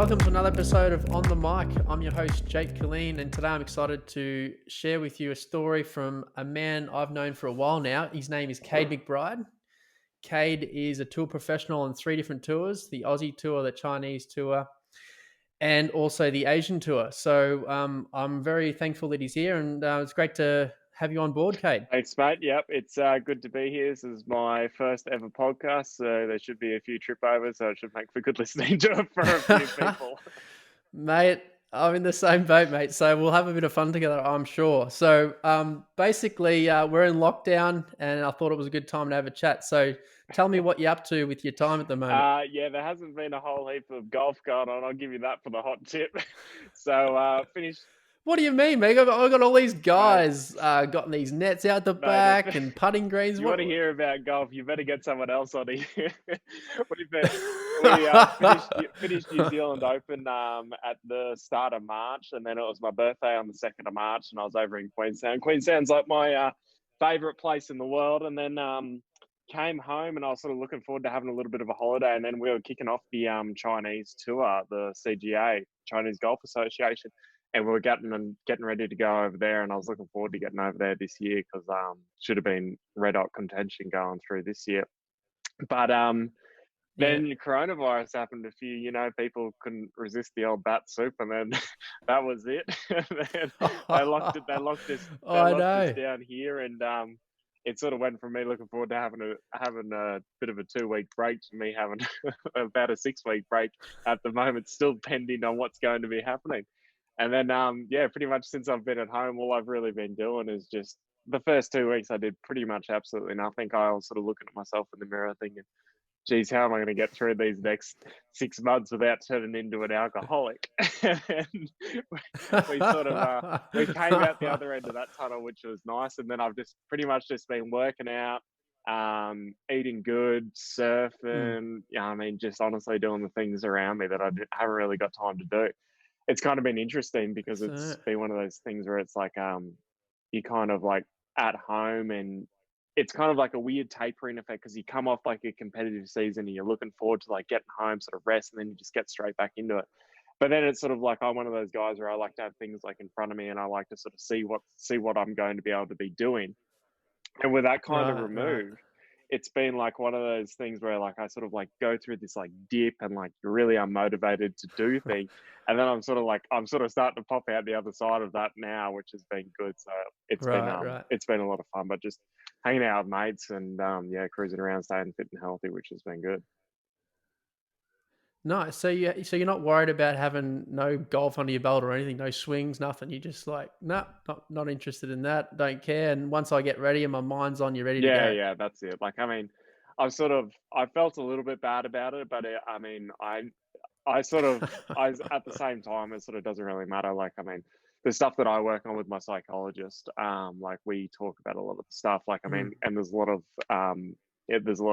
welcome to another episode of On the Mic. I'm your host, Jake Killeen, and today I'm excited to share with you a story from a man I've known for a while now. His name is Kade McBride. Kade is a tour professional on 3 different tours, the Aussie tour, the Chinese tour, and also the Asian tour. So I'm very thankful that he's here, and it's great to have you on board, Kade. Thanks, mate. Yep, it's good to be here. This is my first ever podcast, so there should be a few trip overs, so it should make for good listening to it for a few people. Mate, I'm in the same boat, mate. So we'll have a bit of fun together, I'm sure. So basically, we're in lockdown, and I thought it was a good time to have a chat. So tell me what you're up to with your time at the moment. Yeah, there hasn't been a whole heap of golf going on. I'll give you that for the hot tip. So finished. What do you mean, mate? I've got all these guys gotten these nets out the back and putting greens. You want to hear about golf, you better get someone else on here. We finished New Zealand Open at the start of March, and then it was my birthday on the 2nd of March, and I was over in Queenstown. Queenstown's like my favourite place in the world, and then came home, and I was sort of looking forward to having a little bit of a holiday, and then we were kicking off the Chinese tour, the CGA, Chinese Golf Association. And we were getting ready to go over there, and I was looking forward to getting over there this year because should have been red hot contention going through this year. But then coronavirus happened. People couldn't resist the old bat soup, and then that was it. Then they locked us down here, and it sort of went from me looking forward to having a bit of a 2-week break to me having about a 6-week break at the moment, still pending on what's going to be happening. And then, pretty much since I've been at home, all I've really been doing is just the first 2 weeks, I did pretty much absolutely nothing. I was sort of looking at myself in the mirror thinking, geez, how am I going to get through these next 6 months without turning into an alcoholic? And we came out the other end of that tunnel, which was nice. And then I've just pretty much just been working out, eating good, surfing, just honestly doing the things around me that I haven't really got time to do. It's kind of been interesting because it's been one of those things where it's like you're kind of like at home, and it's kind of like a weird tapering effect because you come off like a competitive season and you're looking forward to like getting home, sort of rest, and then you just get straight back into it. But then it's sort of like I'm one of those guys where I like to have things like in front of me, and I like to sort of see what I'm going to be able to be doing. And with that kind of removed, it's been like one of those things where like I sort of like go through this like dip and like you're really unmotivated to do things. And then I'm sort of starting to pop out the other side of that now, which has been good. So it's been a lot of fun, but just hanging out with mates and cruising around, staying fit and healthy, which has been good. Nice. So you're not worried about having no golf under your belt or anything, no swings, nothing. You just like, no, not interested in that. Don't care. And once I get ready and my mind's on, you're ready to go. Yeah, that's it. Like, I mean, I felt a little bit bad about it, but I at the same time, it sort of doesn't really matter. Like, I mean, the stuff that I work on with my psychologist, like we talk about a lot of the stuff. Like, I mean, and there's a lot of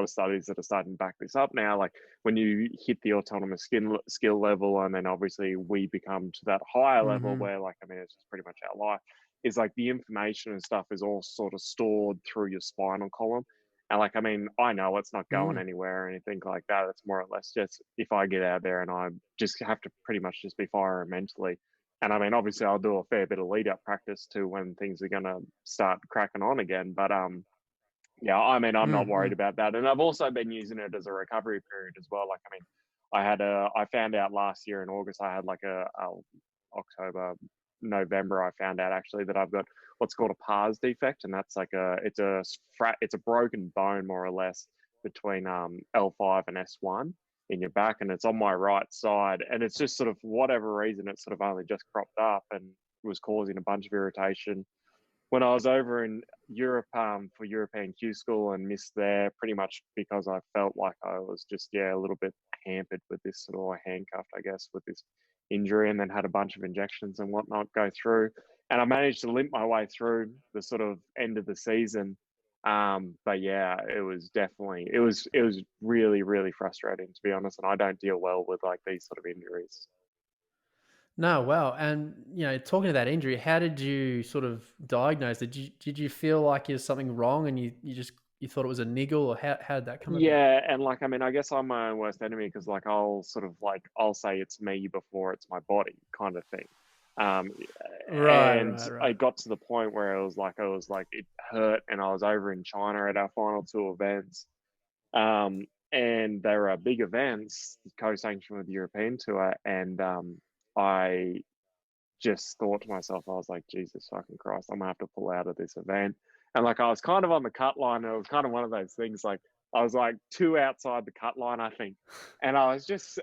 studies that are starting to back this up now. Like when you hit the autonomous skill level, and then obviously we become to that higher level where, like, I mean, it's just pretty much our life. Is like the information and stuff is all sort of stored through your spinal column. And like, I mean, I know it's not going anywhere or anything like that. It's more or less just if I get out there and I just have to pretty much just be firing mentally. And I mean, obviously I'll do a fair bit of lead up practice to when things are going to start cracking on again. But yeah, I mean, I'm not worried about that. And I've also been using it as a recovery period as well. Like, I mean, I found out last year in August, I had like a October, November, I found out actually that I've got what's called a pars defect. And that's like it's a broken bone more or less between L5 and S1 in your back. And it's on my right side. And it's just sort of, for whatever reason, it's sort of only just cropped up and was causing a bunch of irritation. When I was over in Europe for European Q School and missed there pretty much because I felt like I was just, a little bit hampered with this sort of handcuffed, I guess, with this injury, and then had a bunch of injections and whatnot go through. And I managed to limp my way through the sort of end of the season. But yeah, it was really, really frustrating, to be honest. And I don't deal well with like these sort of injuries. No, wow. And, talking to that injury, how did you sort of diagnose it? Did you feel like there's something wrong and you just, you thought it was a niggle, or how did that come about? Yeah, and like I mean, I guess I'm my own worst enemy because like I'll say it's me before it's my body kind of thing. Um, Right, and right, I right. got to the point where I was like it hurt, and I was over in China at our final two events. Um, and they were big events, co-sanctioned with the European tour, and I just thought to myself, I was like, Jesus fucking Christ, I'm gonna have to pull out of this event. And like I was kind of on the cut line, and it was kind of one of those things like I was like two outside the cut line, I think. And I was Oh just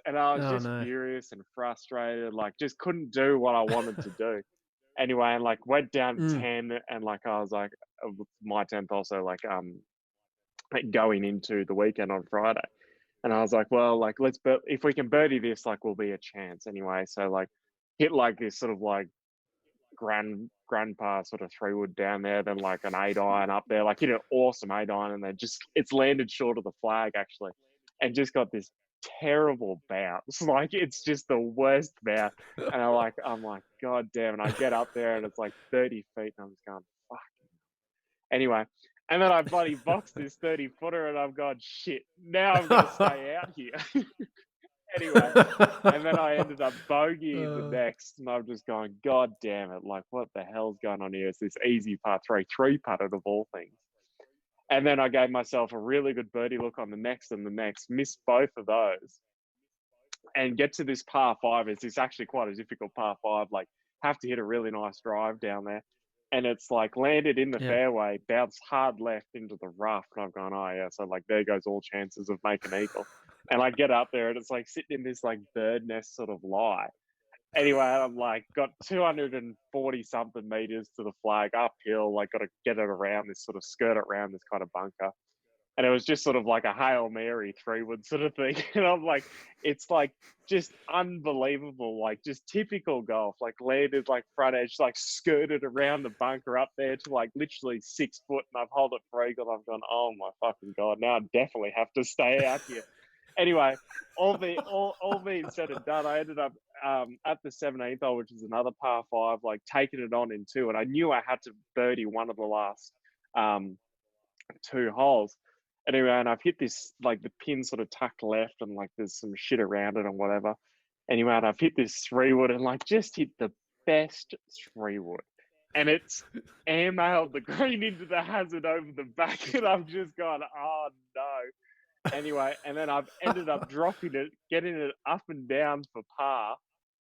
no. furious and frustrated, like just couldn't do what I wanted to do. Anyway, and like went down Mm. 10, and like I was like my 10th also like going into the weekend on Friday. And I was like, well, like if we can birdie this, like we'll be a chance anyway. So like hit like this sort of like grandpa sort of 3-wood down there, then like an 8-iron up there, like hit an awesome 8-iron, and then just it's landed short of the flag actually, and just got this terrible bounce. Like it's just the worst bounce. And I'm like, God damn. And I get up there and it's like 30 feet, and I'm just going, fuck. Anyway, and then I bloody boxed this 30-footer, and I've gone, shit, now I've got to stay out here. Anyway, and then I ended up bogeying the next, and I'm just going, God damn it, like what the hell's going on here? It's this easy par three putted of all things. And then I gave myself a really good birdie look on the next and the next, missed both of those, and get to this par five. It's actually quite a difficult par five, like have to hit a really nice drive down there. And it's like landed in the Yeah. fairway, bounced hard left into the rough. And I've gone, oh yeah, so like there goes all chances of making eagle. And I get up there and it's like sitting in this like bird nest sort of lie. Anyway, I'm like got 240 something meters to the flag uphill, like got to get it around this sort of skirt it around this kind of bunker. And it was just sort of like a Hail Mary 3-wood sort of thing. And I'm like, it's like just unbelievable, like just typical golf, like landed like front edge, like skirted around the bunker up there to like literally 6 foot, and I've held it for eagle. I've gone, oh my fucking God, now I definitely have to stay out here. Anyway, all being said and done, I ended up at the 17th hole, which is another par five, like taking it on in two. And I knew I had to birdie one of the last two holes. Anyway, and I've hit this, like the pin sort of tucked left, and like there's some shit around it and whatever. Anyway, and I've hit this 3-wood and like just hit the best 3-wood. And it's airmailed the green into the hazard over the back, and I've just gone, oh no. Anyway, and then I've ended up dropping it, getting it up and down for par,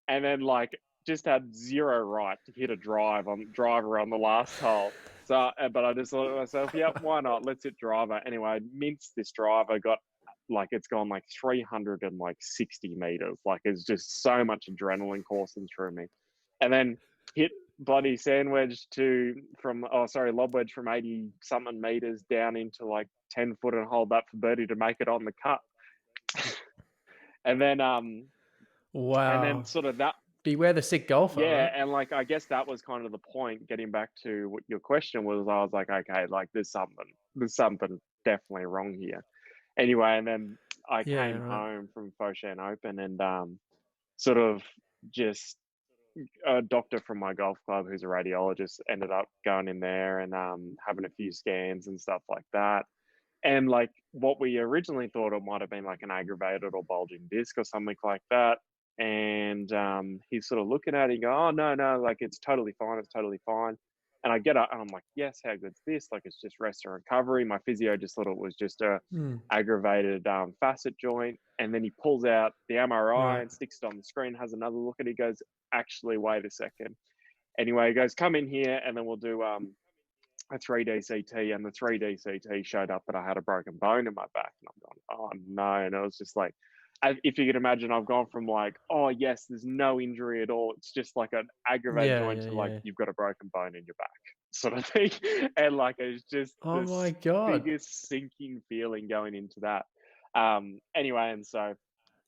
and then like just had zero right to hit a driver on the last hole. So, but I just thought to myself, yeah, why not? Let's hit driver. Anyway, I minced this driver, got like it's gone like 360 meters. Like it's just so much adrenaline coursing through me. And then hit bloody sand wedge lob wedge from 80 something meters down into like 10 foot and hold up for birdie to make it on the cut. and then Wow. and then sort of that. Beware the sick golfer, Yeah, right? and like I guess that was kind of the point. Getting back to what your question was, I was like, okay, like there's something definitely wrong here. Anyway, and then I Yeah, came right. home from Foshan Open, and sort of just a doctor from my golf club who's a radiologist ended up going in there and having a few scans and stuff like that. And like what we originally thought it might have been like an aggravated or bulging disc or something like that. And he's sort of looking at it and go, oh, no, like it's totally fine. It's totally fine. And I get up and I'm like, yes, how good's this? Like it's just rest and recovery. My physio just thought it was just a aggravated facet joint. And then he pulls out the MRI Right. and sticks it on the screen, has another look, and he goes, actually, wait a second. Anyway, he goes, come in here and then we'll do a 3D CT, and the 3D CT showed up that I had a broken bone in my back. And I'm going, oh no. And it was just like, if you could imagine, I've gone from like, oh yes, there's no injury at all. It's just like an aggravated joint to like, you've got a broken bone in your back sort of thing. And like, it's just Oh the my God. biggest sinking feeling going into that. Anyway, and so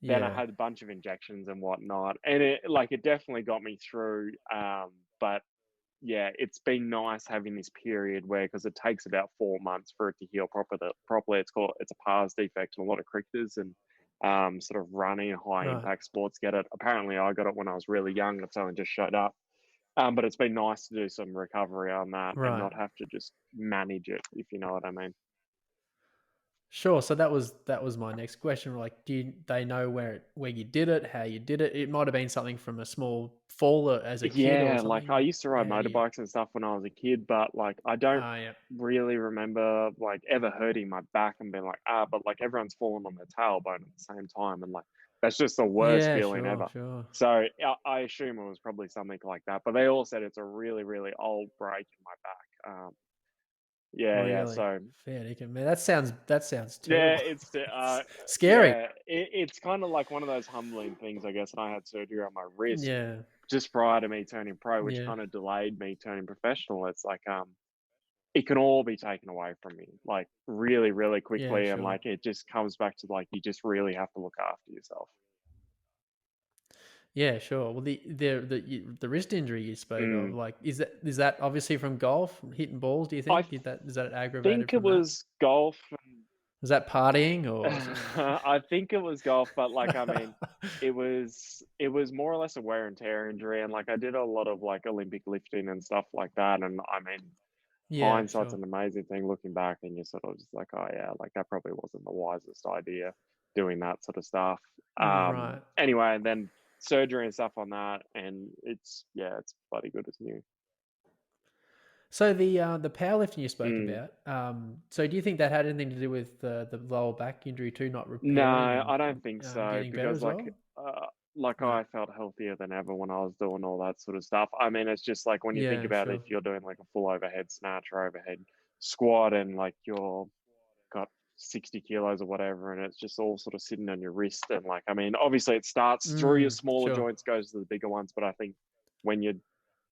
then I Yeah. had a bunch of injections and whatnot. And it definitely got me through. But yeah, it's been nice having this period where, because it takes about 4 months for it to heal properly. It's a pars defect, and a lot of cricketers and sort of running high Right. impact sports get it. Apparently, I got it when I was really young. It's only just showed up. But it's been nice to do some recovery on that and Right. not have to just manage it, if you know what I mean. Sure. So that was my next question. Like, they know where you did it, how you did it? It might have been something from a small fall as a kid or Yeah, like I something. used to ride How do you? motorbikes and stuff when I was a kid, but like I don't Oh yeah, really remember like ever hurting my back and being like, but like everyone's falling on their tailbone at the same time, and like that's just the worst yeah, feeling sure, ever. sure. So I assume it was probably something like that, but they all said it's a really, really old break in my back. Yeah, yeah. Really, So fair dinkum, man. That sounds yeah, terrible. it's Scary. yeah, it's kind of like one of those humbling things, I guess. And I had surgery on my wrist Yeah, just prior to me turning pro, which yeah, kind of delayed me turning professional. It's like it can all be taken away from me, like really, really yeah, quickly, and sure. like it just comes back to like you just really have to look after yourself. Yeah, sure. Well, the wrist injury you spoke of, Mm. like, is that obviously from golf, hitting balls? Do you I think did that is that aggravated think it from that? was golf. Was that partying or? I think it was golf, but like I mean, it was more or less a wear and tear injury, and like I did a lot of like Olympic lifting and stuff like that, and I mean, Yeah, hindsight's sure. an amazing thing. Looking back, and you're sort of just like, oh yeah, like that probably wasn't the wisest idea doing that sort of stuff. Right. Anyway, and then surgery and stuff on that, and it's bloody good as new. So the powerlifting you spoke Mm. about, so do you think that had anything to do with the lower back injury too, not repairing No, and I don't think so getting better because as well? like No. I felt healthier than ever when I was doing all that sort of stuff. I mean, it's just like when you think Yeah, about it, sure. if you're doing like a full overhead snatch or overhead squat and like you're got 60 kilos or whatever, and it's just all sort of sitting on your wrist. And like, I mean, obviously it starts through your smaller Sure, joints, goes to the bigger ones, but I think when you're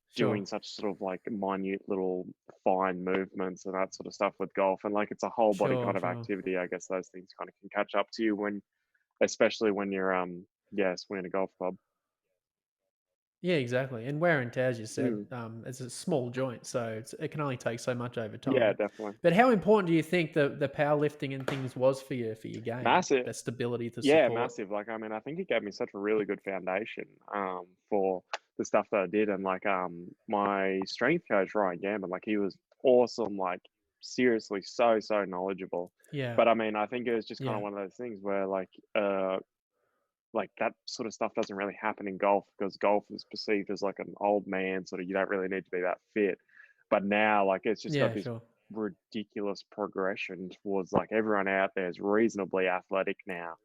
sure, doing such sort of like minute little fine movements and that sort of stuff with golf, and like it's a whole body sure, kind of sure. activity, I guess those things kind of can catch up to you when, especially when you're yeah, swinging a golf club. Yeah, exactly. And wear and tear, as you said, Mm, it's a small joint, so it can only take so much over yeah, time. definitely. But how important do you think the powerlifting and things was for your game? Massive. That stability to Yeah, support. massive. Like, I mean, I think it gave me such a really good foundation for the stuff that I did. And like my strength coach, Ryan Gambon, like he was awesome, like seriously so knowledgeable. Yeah, But I mean, I think it was just kind of yeah, one of those things where like that sort of stuff doesn't really happen in golf because golf is perceived as like an old man, sort of you don't really need to be that fit. But now like it's just got yeah, this sure. ridiculous progression towards like everyone out there is reasonably athletic now.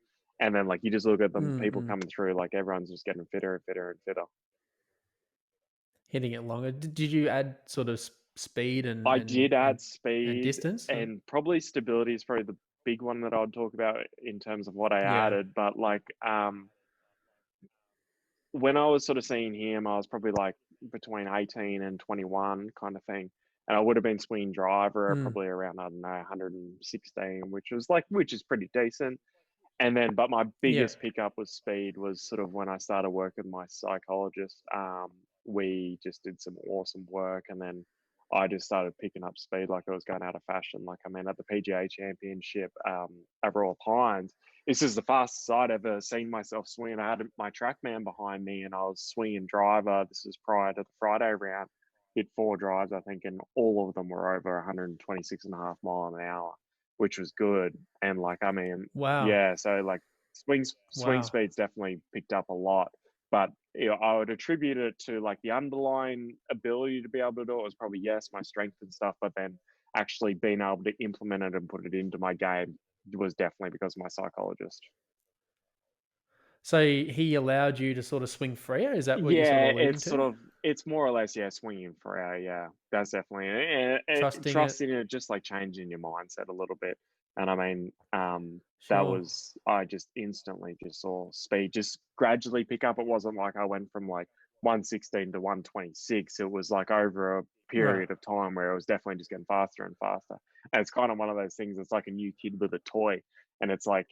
And then like you just look at them people Mm-mm. coming through, like everyone's just getting fitter and fitter and fitter. Hitting it longer. Did you add sort of speed I did add and speed distance? and probably stability is probably the big one that I'd talk about in terms of what I Yeah. added. But like when I was sort of seeing him, I was probably like between 18 and 21 kind of thing. And I would have been swinging driver Mm. probably around, I don't know, 116, which is pretty decent. And then, but my Yeah. biggest pickup was speed was sort of when I started working with my psychologist. We just did some awesome work. And then I just started picking up speed like it was going out of fashion. Like, I mean, at the PGA Championship, overall Pines, this is the fastest I'd ever seen myself swing. I had my TrackMan behind me and I was swinging driver. This was prior to the Friday round. Hit 4 drives, I think, and all of them were over 126 and a half mile an hour, which was good. And like, I mean, Wow. yeah, so like swing Wow. speed's definitely picked up a lot. But you know, I would attribute it to like the underlying ability to be able to do it was probably yes, my strength and stuff, but then actually being able to implement it and put it into my game was definitely because of my psychologist. So he allowed you to sort of swing freer? Is that what you're sort Yeah, of alluding it's sort to? of it's more or less yeah, swinging for hour. Yeah, that's definitely Trusting it? trusting it, just like changing your mindset a little bit. And I mean, that Sure. was I just instantly just saw speed just gradually pick up. It wasn't like I went from like 116 to 126. It was like over a Right. period of time where it was definitely just getting faster and faster. And it's kind of one of those things. It's like a new kid with a toy, and it's like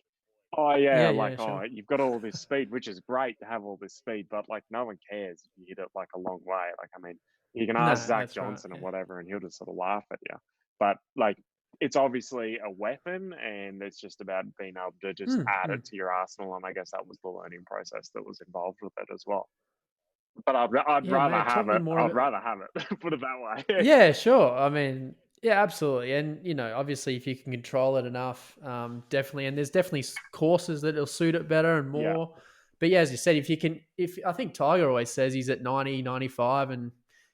oh yeah, Yeah, like yeah, oh, sure. you've got all this speed, which is great to have all this speed, but like no one cares if you hit it like a long way. Like I mean, you can ask No, Zach that's right. Johnson and Yeah. whatever, and he'll just sort of laugh at you. But like, it's obviously a weapon, and it's just about being able to just Mm, add mm. it to your arsenal. And I guess that was the learning process that was involved with it as well. But I'd Yeah, rather mate, talk have me it. more I'd about. rather have it. Put it that way. Yeah, sure. I mean, Yeah, absolutely. And, obviously, if you can control it enough, definitely. And there's definitely courses that will suit it better and Yeah, more. But yeah, as you said, if I think Tiger always says he's at 90, 95, and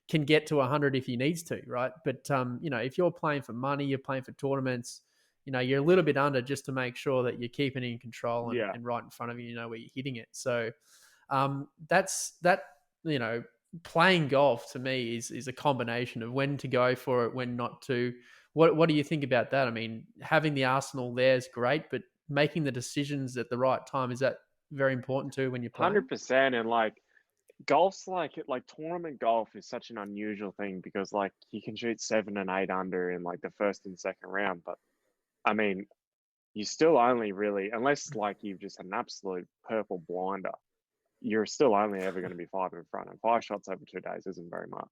can get to 100 if he needs to, right? But, if you're playing for money, you're playing for tournaments, you're a little bit under just to make sure that you're keeping it in control and, yeah, and right in front of you, where you're hitting it. So, that's that. You know, playing golf to me is a combination of when to go for it, when not to. What do you think about that? I mean, having the arsenal there is great, but making the decisions at the right time, is that very important too when you're playing? 100%. And like golf's like tournament golf is such an unusual thing because like you can shoot 7 and 8 under in like the first and second round, but I mean, you still only really, unless like you've just had an absolute purple blinder, you're still only ever going to be five in front, and 5 shots over 2 days isn't very much.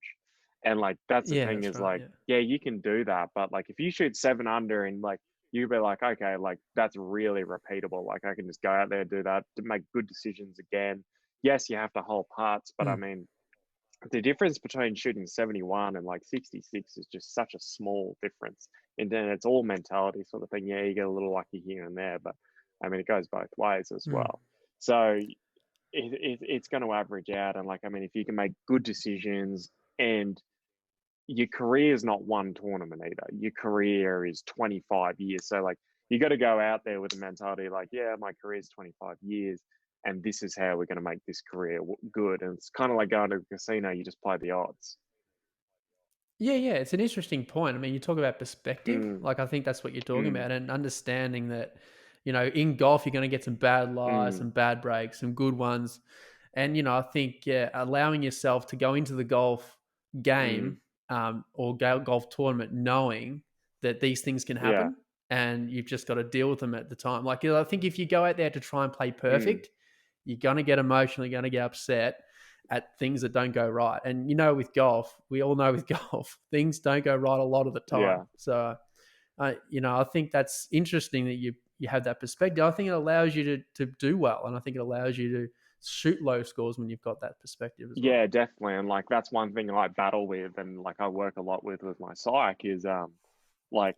And like that's the Yeah, thing that's is right. like, Yeah. yeah, you can do that, but like if you shoot 7 under and like you be like, okay, like that's really repeatable. Like I can just go out there, do that, to make good decisions again. Yes, you have to hold putts, but I Mm. mean the difference between shooting 71 and like 66 is just such a small difference. And then it's all mentality sort of thing. Yeah, you get a little lucky here and there, but I mean, it goes both ways as Mm. well. So it's going to average out. And like, I mean, if you can make good decisions and your career is not one tournament either, your career is 25 years. So, like, you got to go out there with a mentality like, yeah, my career is 25 years and this is how we're going to make this career good. And it's kind of like going to a casino, you just play the odds. Yeah, yeah, it's an interesting point. I mean, you talk about perspective. Mm, Like, I think that's what you're talking mm, about, and understanding that, in golf, you're going to get some bad lies, mm, some bad breaks, some good ones. And, I think, yeah, allowing yourself to go into the golf mm. game, or golf tournament knowing that these things can Yeah. happen and you've just got to deal with them at the time. Like, I think if you go out there to try and play Mm, perfect, you're going to get emotional, you're going to get upset at things that don't go right. And with golf, we all know with golf, things don't go right a lot of the time. yeah. So, I think that's interesting that you have that perspective. I think it allows you to do well, and I think it allows you to shoot low scores when you've got that perspective as well. Yeah, definitely. And like that's one thing I battle with and like I work a lot with my psych is like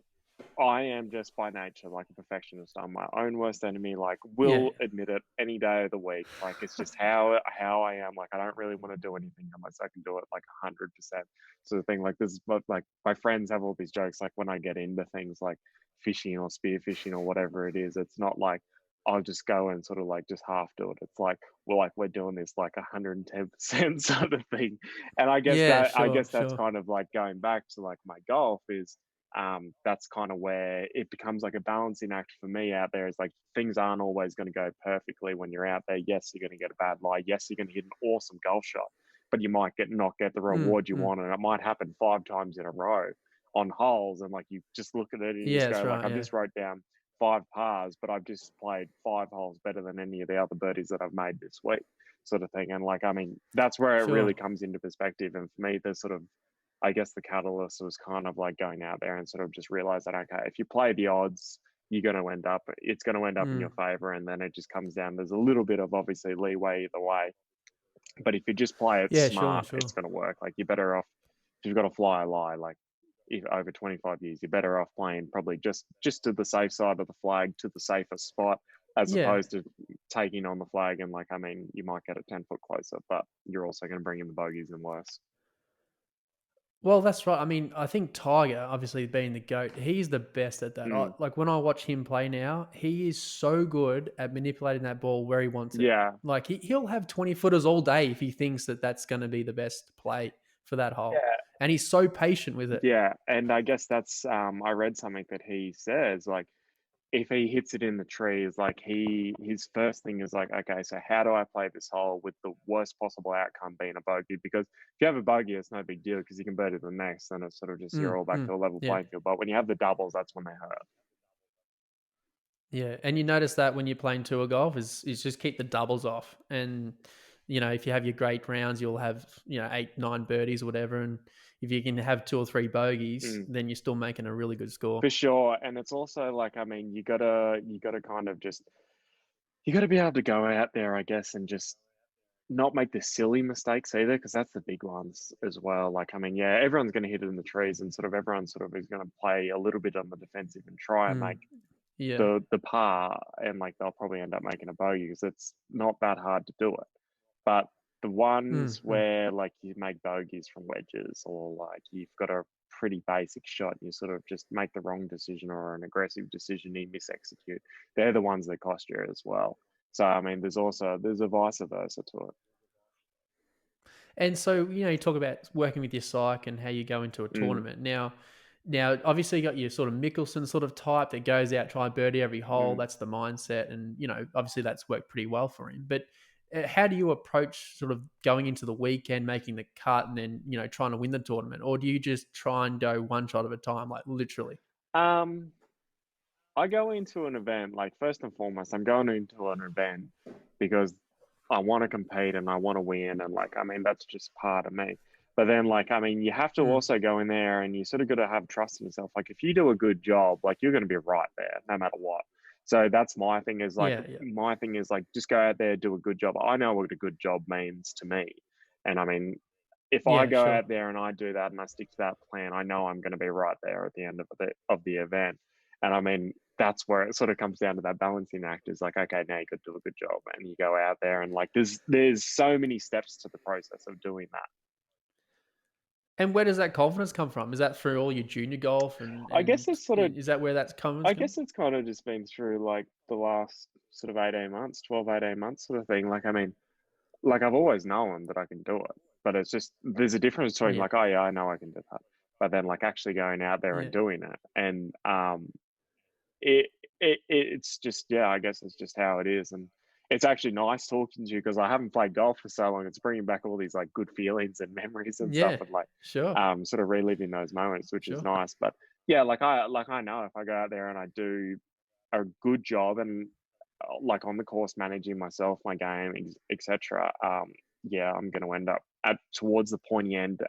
I am just by nature like a perfectionist. I'm my own worst enemy. Like, Yeah, will admit it any day of the week. Like, it's just how I am. Like, I don't really want to do anything unless I can do it like 100% sort of thing. Like this, but like my friends have all these jokes. Like when I get into things like fishing or spearfishing or whatever it is, it's not like I'll just go and sort of like just half do it. It's like we're doing this like 110% sort of thing. And yeah, I sure, guess that's sure. kind of like going back to like my golf is that's kind of where it becomes like a balancing act for me out there is like things aren't always going to go perfectly when you're out there. Yes, you're going to get a bad lie. Yes, you're going to hit an awesome golf shot, but you might not get the Mm, reward you mm. want. And it might happen 5 times in a row on holes. And like you just look at it and you Yeah, just that's go, like, right. I've Yeah, just wrote down 5 pars, but I've just played 5 holes better than any of the other birdies that I've made this week, sort of thing. And like, I mean, that's where it really sure. comes into perspective. And for me, the sort of I guess the catalyst was kind of like going out there and sort of just realize that okay, if you play the odds, it's going to end up in your Mm. favor, and then it just comes down. There's a little bit of obviously leeway either way, but if you just play it Yeah, sure, smart, it's sure. going to work. Like you're better off if you've got to fly a lie. Like if over 25 years, you're better off playing probably just to the safe side of the flag, to the safest spot, as Yeah. opposed to taking on the flag. And like, I mean, you might get it 10 foot closer, but you're also going to bring in the bogeys and worse. Well, that's right. I mean, I think Tiger, obviously being the GOAT, he's the best at that. Mm, Like when I watch him play now, he is so good at manipulating that ball where he wants it. yeah, Like he'll have 20 footers all day if he thinks that that's going to be the best play for that hole. And he's so patient with it. yeah, and I guess that's I read something that he says like if he hits it in the trees, like his first thing is like, okay, so how do I play this hole with the worst possible outcome being a bogey? Because if you have a bogey, it's no big deal because you can birdie the next, and it's sort of just you're Mm, all back mm, to a level yeah. playing field. But when you have the doubles, that's when they hurt. Yeah, and you notice that when you're playing tour golf is just keep the doubles off, and if you have your great rounds, you'll have 8, 9 birdies or whatever, and if you can have 2 or 3 bogeys, Mm, then you're still making a really good score. for sure, and it's also like I mean, you gotta kind of just you gotta be able to go out there, I guess, and just not make the silly mistakes either, because that's the big ones as well. Like, I mean, yeah, everyone's going to hit it in the trees, and sort of everyone sort of is going to play a little bit on the defensive and try and Mm. make Yeah. the par, and like they'll probably end up making a bogey because it's not that hard to do it. But the ones Mm. where like you make bogeys from wedges, or like you've got a pretty basic shot and you sort of just make the wrong decision or an aggressive decision you misexecute, they're the ones that cost you as well. So I mean, there's a vice versa to it. And so, you talk about working with your psych and how you go into a Mm, tournament. Now, obviously, you got your sort of Mickelson sort of type that goes out, try and birdie every hole. mm. That's the mindset. And, obviously that's worked pretty well for him. But how do you approach sort of going into the weekend, making the cut and then, trying to win the tournament? Or do you just try and go one shot at a time, like literally? Um, I go into an event, like first and foremost, I'm going into an event because I want to compete and I want to win. And like, I mean, that's just part of me. But then, like, I mean, you have to Mm. also go in there and you sort of got to have trust in yourself. Like, if you do a good job, like, you're going to be right there no matter what. So that's my thing is like, Yeah, yeah. just go out there, do a good job. I know what a good job means to me. And I mean, if I Yeah, go sure. out there and I do that and I stick to that plan, I know I'm going to be right there at the end of the event. And I mean, that's where it sort of comes down to that balancing act is like, okay, now you got to do a good job, and you go out there and like there's so many steps to the process of doing that. And where does that confidence come from? Is that through all your junior golf and I guess it's sort of is that where that confidence I comes? guess it's kind of just been through like the last sort of 18 months, 12, 18 months sort of thing. Like, I mean, like I've always known that I can do it, but it's just there's a difference between Yeah. like, oh yeah, I know I can do that, but then like actually going out there and Yeah. doing it. And it, it's just, yeah, I guess it's just how it is. And it's actually nice talking to you because I haven't played golf for so long. It's bringing back all these like good feelings and memories and stuff, Yeah. and like Sure. sort of reliving those moments, which is Sure. nice. But yeah, like I know if I go out there and I do a good job and like on the course managing myself, my game, etc. Yeah, I'm going to end up at towards the pointy end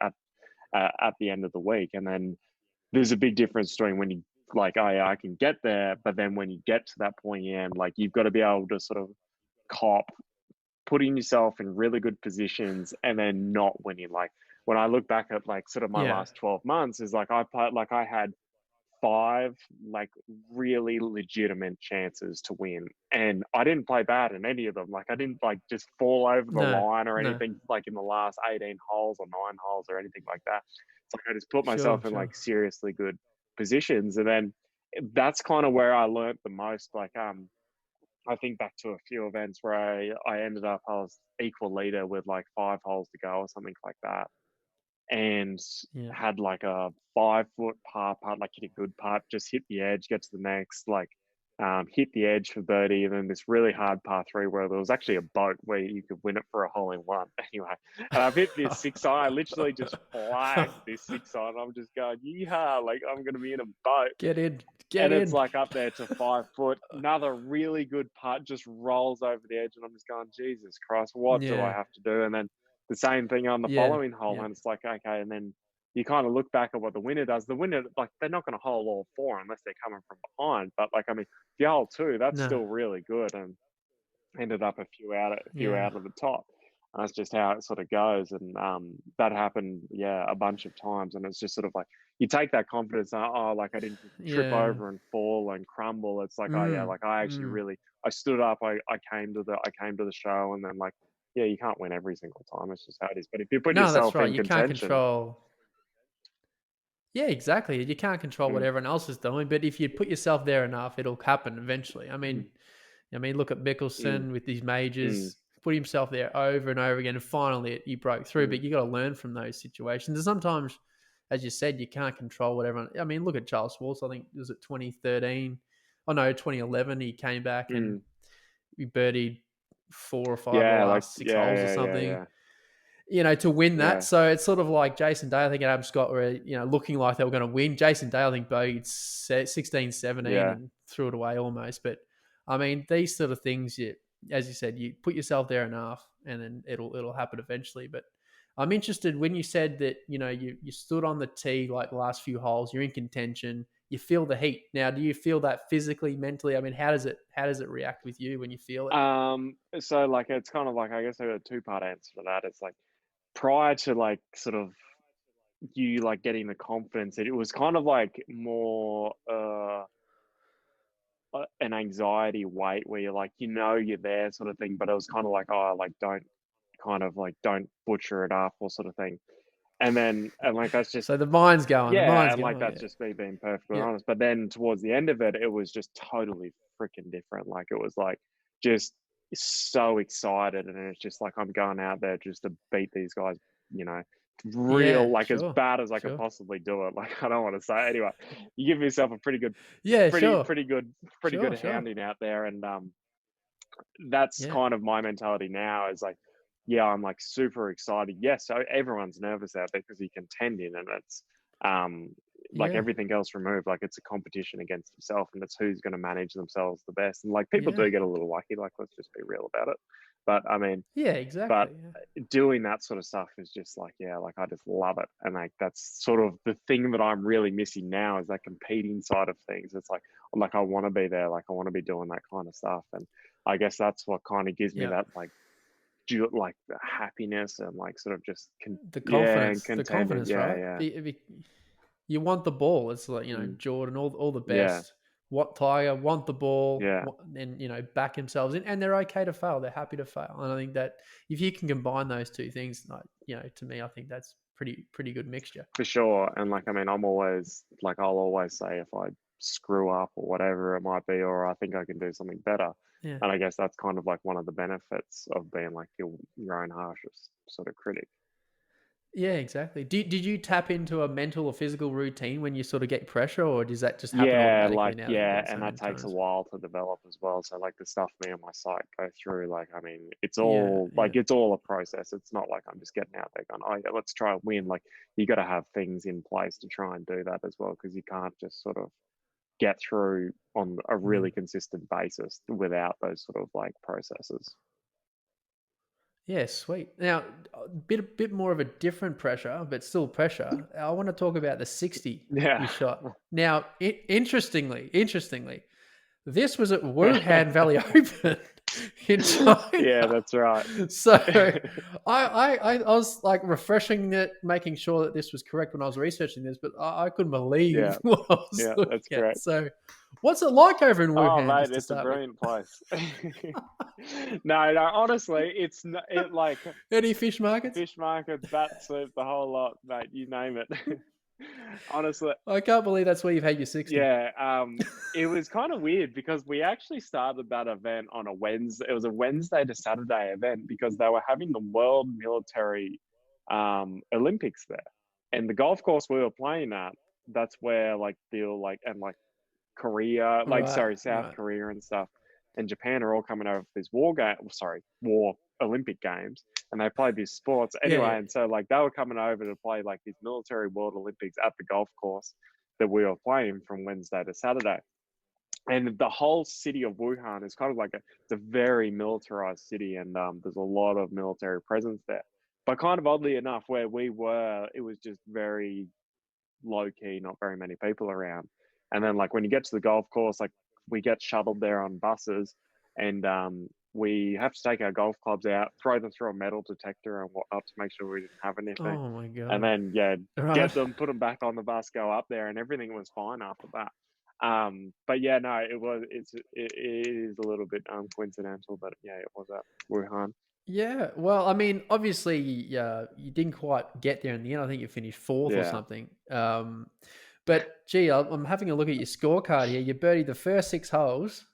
at the end of the week. And then there's a big difference between when you like, oh yeah, I can get there, but then when you get to that pointy end, like you've got to be able to sort of cop putting yourself in really good positions and then not winning. Like when I look back at like sort of my Yeah. last 12 months, is like I played, like I had five like really legitimate chances to win, and I didn't play bad in any of them. Like I didn't like just fall over the No. line or No. anything like in the last 18 holes or 9 holes or anything like that. It's like I just put Sure, myself in sure. like seriously good positions, and then that's kind of where I learnt the most. Like I think back to a few events where I ended up, I was equal leader with like 5 holes to go or something like that, and Yeah. had like a 5 foot par putt, like hit a good putt, just hit the edge, get to the next, like hit the edge for birdie, and then this really hard par three where there was actually a boat where you could win it for a hole in one. Anyway, and I've hit this 6 iron. I literally just flagged this 6 iron. I'm just going, yeehaw, like I'm going to be in a boat. Get in. Get And it's in. like up there to 5 foot. Another really good putt just rolls over the edge, and I'm just going, Jesus Christ, what do I Yeah. have to do? And then the same thing on the Yeah. following hole, Yeah. and it's like, okay, and then you kind of look back at what the winner does. The winner, like, they're not going to hole all four unless they're coming from behind. But like, I mean, if you hole two, that's No. still really good, and ended up a few Yeah. out of the top. And that's just how it sort of goes, and that happened, yeah, a bunch of times. And it's just sort of like you take that confidence, oh, like I didn't trip Yeah. over and fall and crumble. It's like, oh yeah, Mm. like I actually Mm. really, I stood up, I came to the show, and then like, yeah, you can't win every single time. It's just how it is. But if you put No, that's yourself right. in You can't contention, control. Yeah, exactly. You can't control what mm, everyone else is doing, but if you put yourself there enough, it'll happen eventually. I mm, mean, look at mm, Mickelson with these mm, majors, put himself there over and over again, and finally he broke through. mm, But you got to learn from those situations. And sometimes, as you said, you can't control what everyone. I mean, look at Charles Schwartz. I think it was it 2013. Oh no, 2011. He came back and mm. he birdied 4 or 5 of the Yeah, like last six yeah, holes or yeah, yeah, something. yeah, To win that. yeah, So it's sort of like Jason Day, I think, and Adam Scott were, looking like they were going to win. Jason Day, I think, bogeyed 16, 17 yeah, and threw it away almost. But I mean, these sort of things, as you said, you put yourself there enough and then it'll happen eventually. But I'm interested when you said that, you stood on the tee like the last few holes, you're in contention, you feel the heat. Now, do you feel that physically, mentally? I mean, how does it react with you when you feel it? So like it's kind of like, I guess I got a two-part answer to that. It's like prior to like sort of you like getting the confidence, it was kind of like more an anxiety weight where you're like, you're there sort of thing, but it was kind of like, oh, like don't butcher it up or sort of thing. And like that's just, So the mind's going, yeah, and like yeah, that's just me being perfectly yeah, honest. But then towards the end of it, it was just totally freaking different. Like it was like just so excited, and it's just like I'm going out there just to beat these guys, you know, yeah, real, like as sure, bad as I could sure, possibly do it. Like I don't want to say anyway. You give yourself a pretty good, yeah, pretty sure, pretty good, pretty good sure, sure, hounding out there, and that's yeah, kind of my mentality now. Is like, yeah, I'm like super excited. Yes, so everyone's nervous out there because you're contending, and it's um like yeah, everything else removed. Like it's a competition against yourself, and it's who's going to manage themselves the best. And like people yeah, do get a little lucky. Like let's just be real about it. But I mean, yeah, but exactly, yeah, doing that sort of stuff is just like, yeah, like I just love it. And like that's sort of the thing that I'm really missing now is that competing side of things. It's like I want to be there, like I want to be doing that kind of stuff. And I guess that's what kind of gives me yeah. that like the happiness and like sort of just yeah, and The contentment. confidence, Yeah, right? yeah. You want the ball. It's like, Mm, Jordan, all the yeah, best. What Tiger want the ball yeah, and back themselves in, and they're okay to fail. They're happy to fail, and I think that if you can combine those two things, like to me, I think that's pretty good mixture. for sure. And like, I mean, I'm always like, I'll always say if I screw up or whatever it might be, or I think I can do something better. Yeah. And I guess that's kind of like one of the benefits of being like your own harshest sort of critic. Yeah, exactly. Did you tap into a mental or physical routine when you sort of get pressure, or does that just happen Yeah, automatically like now that you've yeah, done so and that many takes a times? while to develop as well. So like the stuff me and my site go through, like I mean, it's Yeah, all like yeah, it's all a process. It's not like I'm just getting out there going, oh yeah, let's try and win. Like you got to have things in place to try and do that as well, because you can't just sort of get through on a mm. really consistent basis without those sort of like processes. Yeah, sweet. Now, a bit more of a different pressure, but still pressure. I want to talk about the 60 you Yeah. shot. Now, interestingly, this was at Wuhan Valley Open in Yeah, China. that's right. So I was like refreshing it, making sure that this was correct when I was researching this, but I couldn't believe Yeah, what I was yeah, looking that's at. correct. So, what's it like over in Oh, Wuhan, mate, just to it's a start with? brilliant place. No, no, honestly, it like Any fish markets? fish markets, bat soup, the whole lot, mate. You name it. Honestly, I can't believe that's where you've had your 60. yeah. It was kind of weird because we actually started that event on a Wednesday. It was a Wednesday to Saturday event because they were having the World Military Olympics there, and the golf course we were playing at. That's where like the like and like Korea, like Right, sorry, South right. Korea and stuff, and Japan are all coming over for these war game. Sorry, war Olympic games, and they play these sports Yeah, anyway. yeah. And so like they were coming over to play like these military World Olympics at the golf course that we were playing from Wednesday to Saturday. And the whole city of Wuhan is kind of like it's a very militarized city, and there's a lot of military presence there. But kind of oddly enough, where we were, it was just very low key, not very many people around. And then like when you get to the golf course, like we get shuttled there on buses, and we have to take our golf clubs out, throw them through a metal detector and whatnot to make sure we didn't have anything. Oh my And god. then yeah, Right. get them, put them back on the bus, go up there, and everything was fine after that. But yeah, no, it is a little bit coincidental, but yeah, it was at Wuhan. Yeah. Well, I mean, obviously, you didn't quite get there in the end. I think you finished fourth or Yeah. something. But gee, I'm having a look at your scorecard here. You birdied the first 6 holes.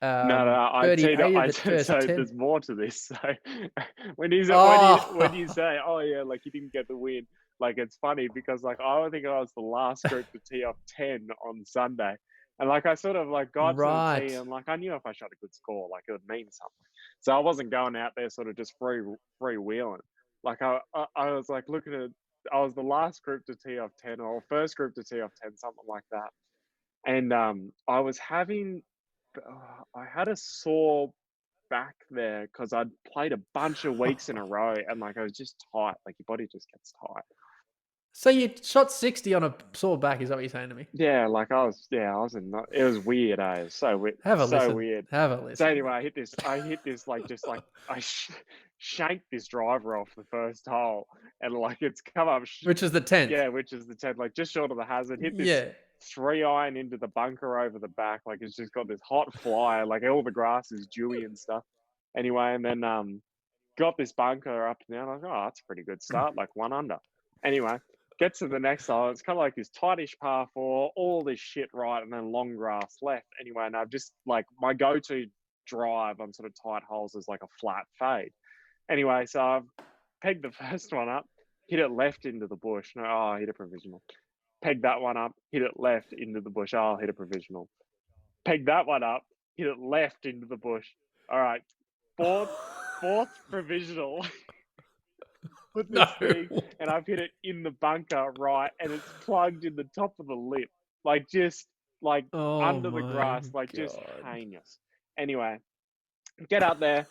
No, no, I'd Birdied say that 8 of I the first so 10. there's more to this. So when you Oh, say, oh yeah, like you didn't get the win, like it's funny because like I think I was the last group to tee off 10 on Sunday, and like I sort of like got to the tee right. and like I knew if I shot a good score, like it would mean something. So I wasn't going out there sort of just free wheeling. Like I was like looking at, I was the last group to tee off 10 or first group to tee off 10, something like that. And I was having I had a sore back there because I'd played a bunch of weeks in a row, and like I was just tight. Like your body just gets tight. So you shot 60 on a sore back, is that what you're saying to me? Yeah, like I was in. It was weird, eh? It was so weird, Have a so listen. weird. Have a So listen. anyway, I hit this like just like shanked this driver off the first hole, and like it's come up, Which is the 10th. yeah, which is the 10, like just short of the hazard. Hit this Yeah. 3-iron into the bunker over the back, like it's just got this hot fly, like all the grass is dewy and stuff. Anyway, and then got this bunker up and down. I was like, oh, that's a pretty good start, like 1 under. Anyway, get to the next hole. It's kind of like this tightish par four, all this shit right, and then long grass left. Anyway, and I've just like my go-to drive on sort of tight holes is like a flat fade. Anyway, so I've pegged the first one up, hit it left into the bush. No, oh, I hit a provisional. Peg that one up, hit it left into the bush. Oh, I'll hit a provisional. Peg that one up, hit it left into the bush. All right, fourth provisional. Put this thing, and I've hit it in the bunker right, and it's plugged in the top of the lip, like just like under the grass, like just heinous. Anyway, get up there,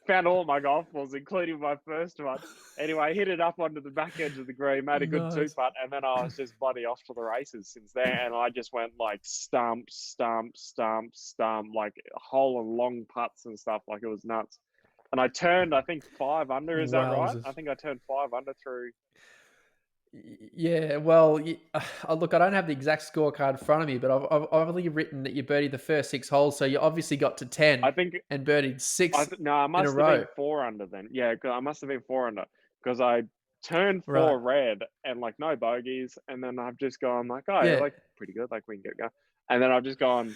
found all my golf balls, including my first one. Anyway, hit it up onto the back edge of the green, made a good two putt, and then I was just bloody off to the races since then. And I just went like stump, like hole and long putts and stuff, like it was nuts. And I turned, I think 5 under. Is that right? I think I turned 5 under through. Yeah, well, look, I don't have the exact scorecard in front of me, but I've only written that you birdied the first 6 holes, so you obviously got to 10. I think and birdied 6. No, I must have been 4 under then. Yeah, I must have been 4 under because I turned 4 red and like no bogeys, and then I've just gone like, oh, yeah, like pretty good, like we can get going. And then I've just gone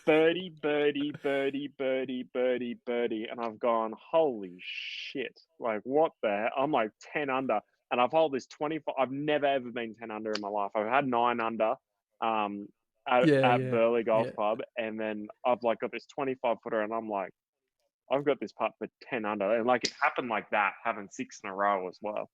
birdie, birdie, birdie, birdie, birdie, birdie, and I've gone, holy shit, like what the hell? I'm like 10 under. And I've held this 25. I've never ever been 10 under in my life. I've had 9 under at Burleigh Golf Club, and then I've like got this 25 footer, and I'm like, I've got this putt for 10 under, and like it happened like that, having 6 in a row as well.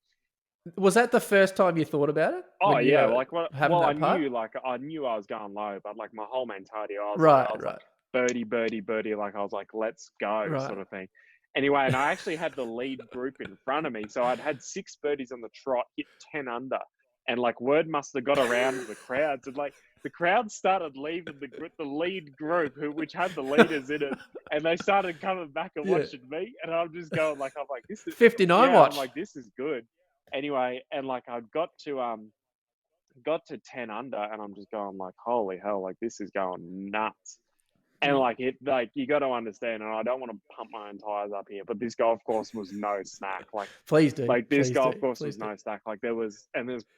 Was that the first time you thought about it? Oh yeah, like I knew I was going low, but like my whole mentality, I was like birdie, birdie, birdie, like I was like, let's go, sort of thing. Anyway, and I actually had the lead group in front of me. So I'd had 6 birdies on the trot, hit 10 under. And like word must have got around to the crowds. And like the crowd started leaving the lead group, which had the leaders in it. And they started coming back and watching me. And I'm just going like, I'm like, this is 59 watch. I'm like, this is good. Anyway, and like I got to 10 under, and I'm just going like, holy hell, like this is going nuts. And like you got to understand, and I don't want to pump my own tires up here, but this golf course was no snack. Like, please do. Like this golf course was no snack. Like there's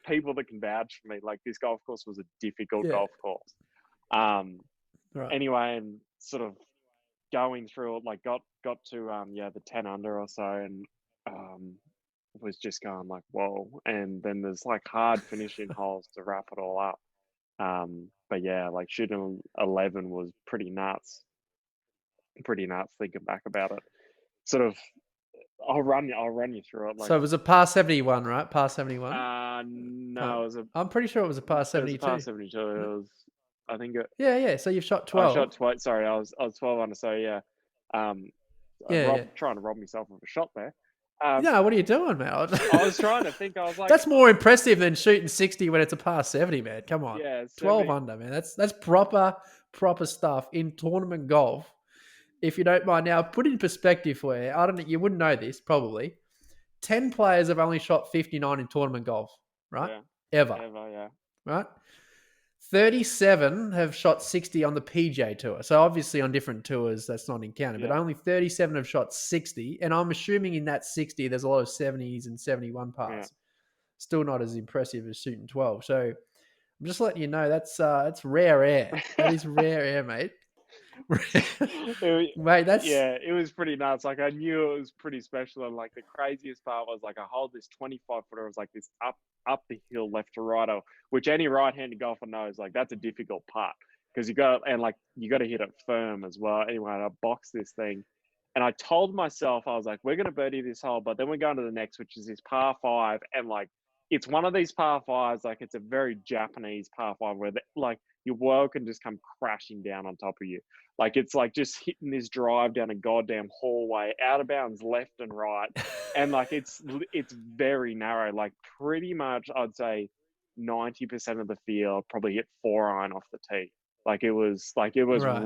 people that can vouch for me. Like this golf course was a difficult golf course. Anyway, and sort of going through it, like got to the 10 under or so, and was just going like whoa. And then there's like hard finishing holes to wrap it all up. But yeah, like shooting 11 was pretty nuts thinking back about it. Sort of, I'll run you through it. Like, so it was a par 71, right? Par 71? No, it was I'm pretty sure it was a par 72. Par 72. It was, I think it. Yeah. So you've shot 12. I shot 12. Sorry, I was 12 under. So yeah. Trying to rob myself of a shot there. No, what are you doing, man? I was trying to think. I was like, that's more impressive than shooting 60 when it's a par 70, man. Come on. Yeah, 12 under, man. That's proper stuff in tournament golf. If you don't mind, now put it in perspective for you. I don't know, you wouldn't know this probably. 10 players have only shot 59 in tournament golf, right? Yeah. Ever, yeah. Right? 37 have shot 60 on the PGA Tour. So obviously on different tours, that's not encountered. But only 37 have shot 60. And I'm assuming in that 60, there's a lot of 70s and 71 pars. Yeah. Still not as impressive as shooting 12. So I'm just letting you know that's rare air. That is rare air, mate. Mate, it was pretty nuts. Like I knew it was pretty special, and like the craziest part was like I hold this 25 footer. It was like this up the hill left to right, which any right-handed golfer knows. Like that's a difficult putt because you got to hit it firm as well. Anyway, I boxed this thing, and I told myself I was like, we're gonna birdie this hole, but then we're going to the next, which is this par 5, and like it's one of these par 5s. Like it's a very Japanese par 5 where like your world can just come crashing down on top of you. Like it's like just hitting this drive down a goddamn hallway, out of bounds left and right, and like it's very narrow. Like pretty much, I'd say 90% of the field, probably hit 4-iron off the tee. Like it was Right.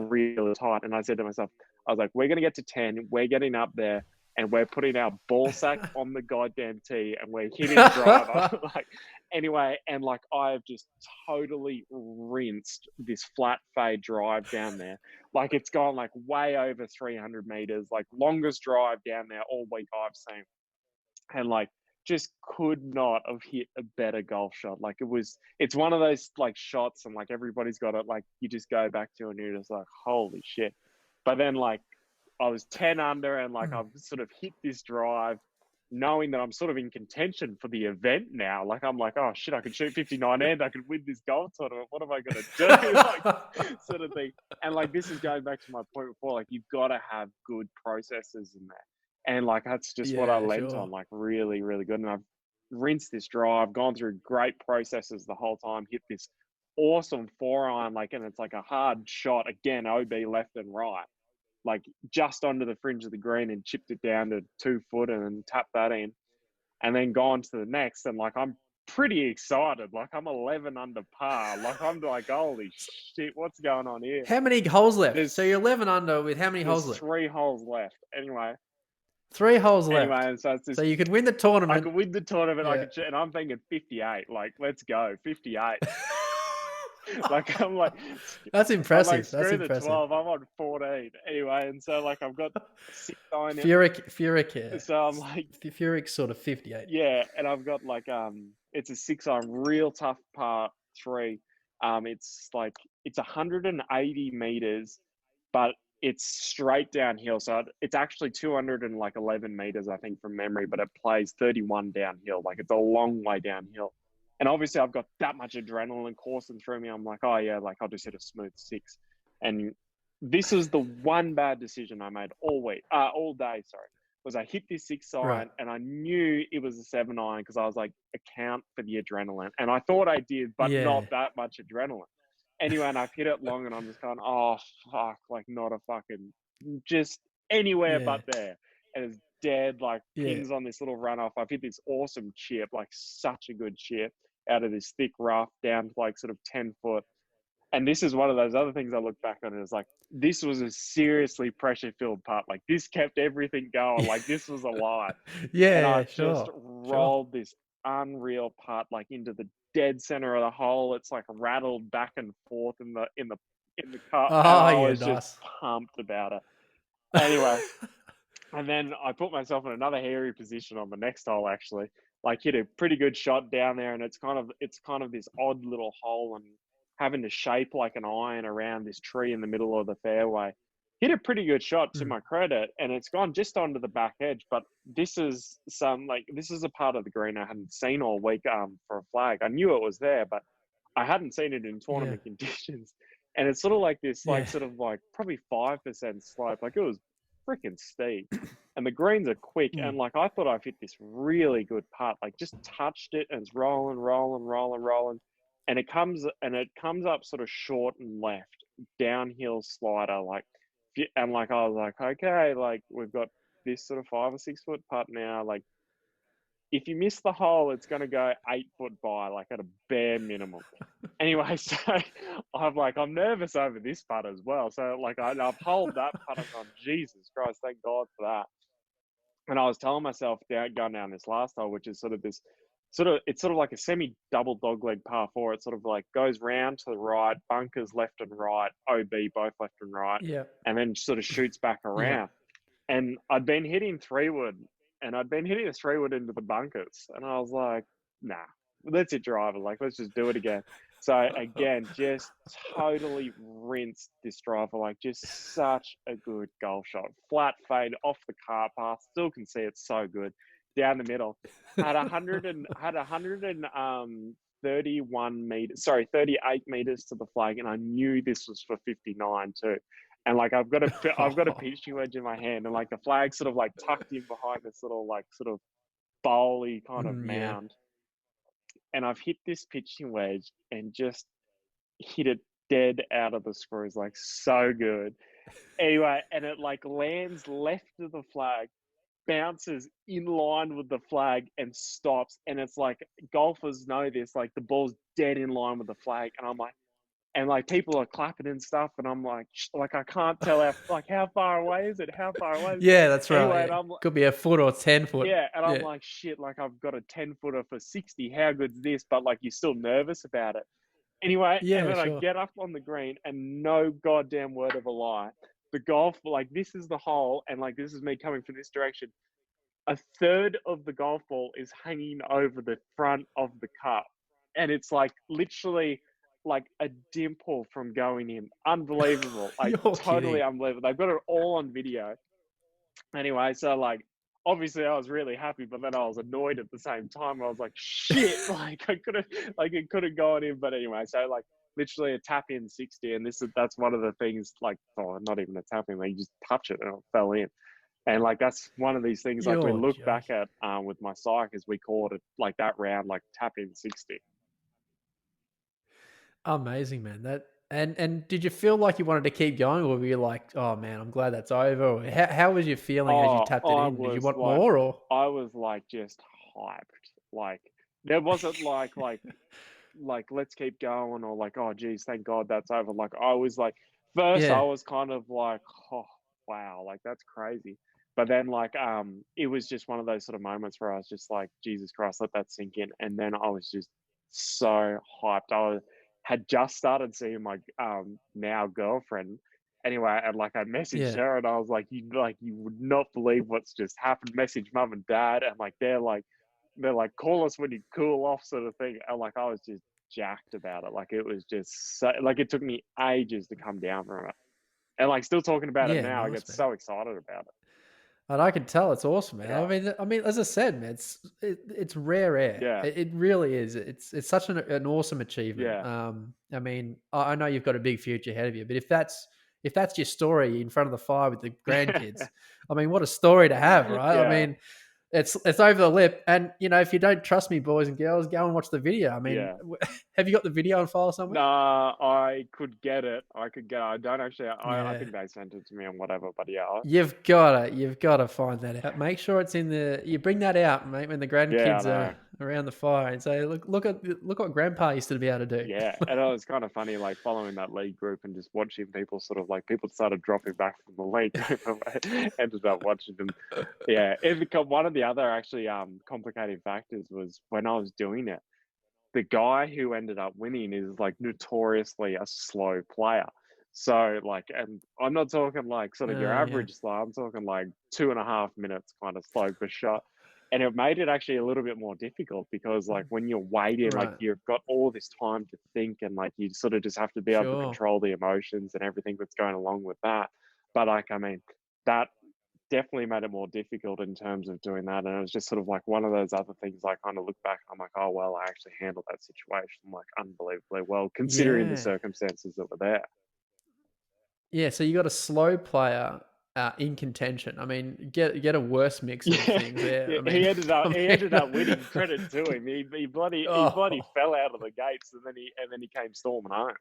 really tight. And I said to myself, I was like, we're gonna get to 10, we're getting up there, and we're putting our ball sack on the goddamn tee, and we're hitting driver. Like anyway, and like I've just totally rinsed this flat fade drive down there. Like it's gone like way over 300 meters, like longest drive down there all week I've seen. And like just could not have hit a better golf shot. Like it's one of those like shots, and like everybody's got it, like you just go back to and you're just like, holy shit. But then like I was 10 under, and like I've sort of hit this drive knowing that I'm sort of in contention for the event now. Like I'm like, oh shit, I could shoot 59 and I could win this golf tournament. What am I going to do? Like sort of thing. And like this is going back to my point before, like you've got to have good processes in there. And like that's just what I lent on, like really, really good. And I've rinsed this drive, gone through great processes the whole time, hit this awesome 4-iron, like, and it's like a hard shot again, OB left and right, like just under the fringe of the green, and chipped it down to 2 foot and then tapped that in, and then gone to the next. And like I'm pretty excited, like I'm 11 under par, like I'm like, holy shit, what's going on here? How many holes left? So you're 11 under with how many holes There's left? 3 holes left. Anyway, 3 holes left. and so it's this, So you could win the tournament. I could win the tournament. Yeah. I could, and I'm thinking 58. Like, let's go, 58. Like I'm like, that's impressive. I'm like, screw that's the impressive. 12. I'm on 14 anyway, and so like I've got 6-iron. Furic, yeah. So I'm like, Furic's sort of 58. Yeah, and I've got like it's a 6-iron, real tough par 3. It's like it's 180 meters, but it's straight downhill. So it's actually 211 meters, I think, from memory, but it plays 31 downhill. Like it's a long way downhill. And obviously I've got that much adrenaline coursing through me. I'm like, oh yeah, like I'll just hit a smooth 6. And this was the one bad decision I made all day, sorry, was I hit this 6-iron, Right. and I knew it was a 7-iron because I was like, account for the adrenaline. And I thought I did, but not that much adrenaline. Anyway, and I've hit it long, and I'm just going, oh, fuck, like not a fucking, just anywhere but there. And it's dead, like pins on this little runoff. I've hit this awesome chip, like such a good chip out of this thick rough down to like sort of 10 foot. And this is one of those other things I look back on. It's like, this was a seriously pressure-filled putt. Like this kept everything going. Like this was alive. And I just rolled this unreal putt like into the dead center of the hole. It's like rattled back and forth in the cup. Oh, and I was just pumped about it. Anyway, and then I put myself in another hairy position on the next hole. Actually, like hit a pretty good shot down there, and it's kind of this odd little hole, and having to shape like an iron around this tree in the middle of the fairway. Hit a pretty good shot to my credit, and it's gone just onto the back edge. But this is a part of the green I hadn't seen all week for a flag. I knew it was there, but I hadn't seen it in tournament conditions. And it's sort of like this, like sort of like probably 5% slope. Like it was freaking steep. And the greens are quick. And like I thought I've hit this really good putt. Like just touched it, and it's rolling. And it comes up sort of short and left, downhill slider, like, and like I was like, okay, like we've got this sort of 5 or 6 foot putt now. Like if you miss the hole, it's going to go 8 foot by, like at a bare minimum. Anyway, so I'm nervous over this putt as well. So like I've holed that putt. I'm going, Jesus Christ, thank God for that. And I was telling myself going down this last hole, which is it's sort of like a semi double dogleg par 4. It sort of like goes round to the right, bunkers left and right, OB both left and right, and then sort of shoots back around. And I'd been hitting 3-wood, and I'd been hitting a 3-wood into the bunkers, and I was like, nah, let's hit driver. Like let's just do it again. So again, just totally rinsed this driver. Like just such a good golf shot, flat fade off the car path. Still can see it's so good. Down the middle, had 131 meters, 38 meters to the flag, and I knew this was for 59 too. And like I've got a pitching wedge in my hand, and like the flag sort of like tucked in behind this little like sort of bowly kind of mound. And I've hit this pitching wedge and just hit it dead out of the screws, like so good. Anyway, and it like lands left of the flag, bounces in line with the flag and stops. And it's like, golfers know this, like the ball's dead in line with the flag. And I'm like, and like people are clapping and stuff. And I'm like I can't tell how far away is it? How far away is it? Yeah, that's right. Anyway, Yeah. and I'm Could be a foot or 10 foot. yeah, and I'm Yeah. like, shit, like I've got a 10-footer for 60. How good's this? But like, you're still nervous about it. Anyway, and Yeah, then I sure. get up on the green, and no goddamn word of a lie, the golf, like, this is the hole, and like, this is me coming from this direction. A third of the golf ball is hanging over the front of the cup, and it's like literally like a dimple from going in. Unbelievable, like You're totally kidding. unbelievable. They've got it all on video. Anyway, so like, obviously I was really happy, but then I was annoyed at the same time. I was like, shit, like I could have, like it could have gone in. But anyway, so like literally a tap in 60, and that's one of the things, like, oh, not even a tap in, like you just touch it and it fell in. And like, that's one of these things, like we You're look joking. back at with my psych, as we called it, like that round, like tap in 60. Amazing, man. That and did you feel like you wanted to keep going, or were you like, oh man, I'm glad that's over? Or how was your feeling as you Oh, tapped it in? Did you want like, more, or I was like just hyped. Like, there wasn't like let's keep going, or like, oh geez, thank God that's over. Like, I was like, first I yeah, was kind of like, oh wow, like that's crazy. But then like it was just one of those sort of moments where I was just like, Jesus Christ, let that sink in. And then I was just so hyped. Had just started seeing my now girlfriend. Anyway, and like I messaged yeah, her, and I was like, you would not believe what's just happened. Message mum and dad, and like they're like, call us when you cool off, sort of thing. And like, I was just jacked about it. Like, it was just so, like, it took me ages to come down from it. And like, still talking about it yeah, now, I nice, get man. so excited about it. And I can tell it's awesome, man. Yeah. I mean, as I said, man, it's rare air. Yeah. It really is. It's such an awesome achievement. Yeah. I mean, I know you've got a big future ahead of you, but if that's your story in front of the fire with the grandkids, I mean, what a story to have, right? I Yeah. mean, it's over the lip, and you know, if you don't trust me, boys and girls, go and watch the video. I mean, Yeah. have you got the video on file somewhere? Nah, I could get it. I don't actually. I Yeah. think they sent it to me and whatever. But yeah, You've got to find that out. Make sure it's in the. You bring that out, mate, when the yeah, I grandkids know. are around the fire, and say, look what Grandpa used to be able to do." Yeah, and it was kind of funny, like following that league group and just watching people sort of like, people started dropping back from the league group. And I ended up watching them. Yeah, one of the other actually complicating factors was when I was doing it, the guy who ended up winning is like notoriously a slow player. So like, and I'm not talking like sort of your Yeah, average slow. I'm talking like 2.5 minutes kind of slow per shot. And it made it actually a little bit more difficult because like when you're waiting, like right, you've got all this time to think, and like you sort of just have to be able to sure, control the emotions and everything that's going along with that. But like, I mean, that definitely made it more difficult in terms of doing that. And it was just sort of like one of those other things I kind of look back and I'm like, oh, well, I actually handled that situation like unbelievably well, considering the yeah, circumstances that were there. yeah. So you got a slow player in contention. I mean, get a worse mix of Yeah, things there. yeah, I mean, I he mean, ended up winning. Credit to him. He bloody oh. fell out of the gates, and then he came storming home.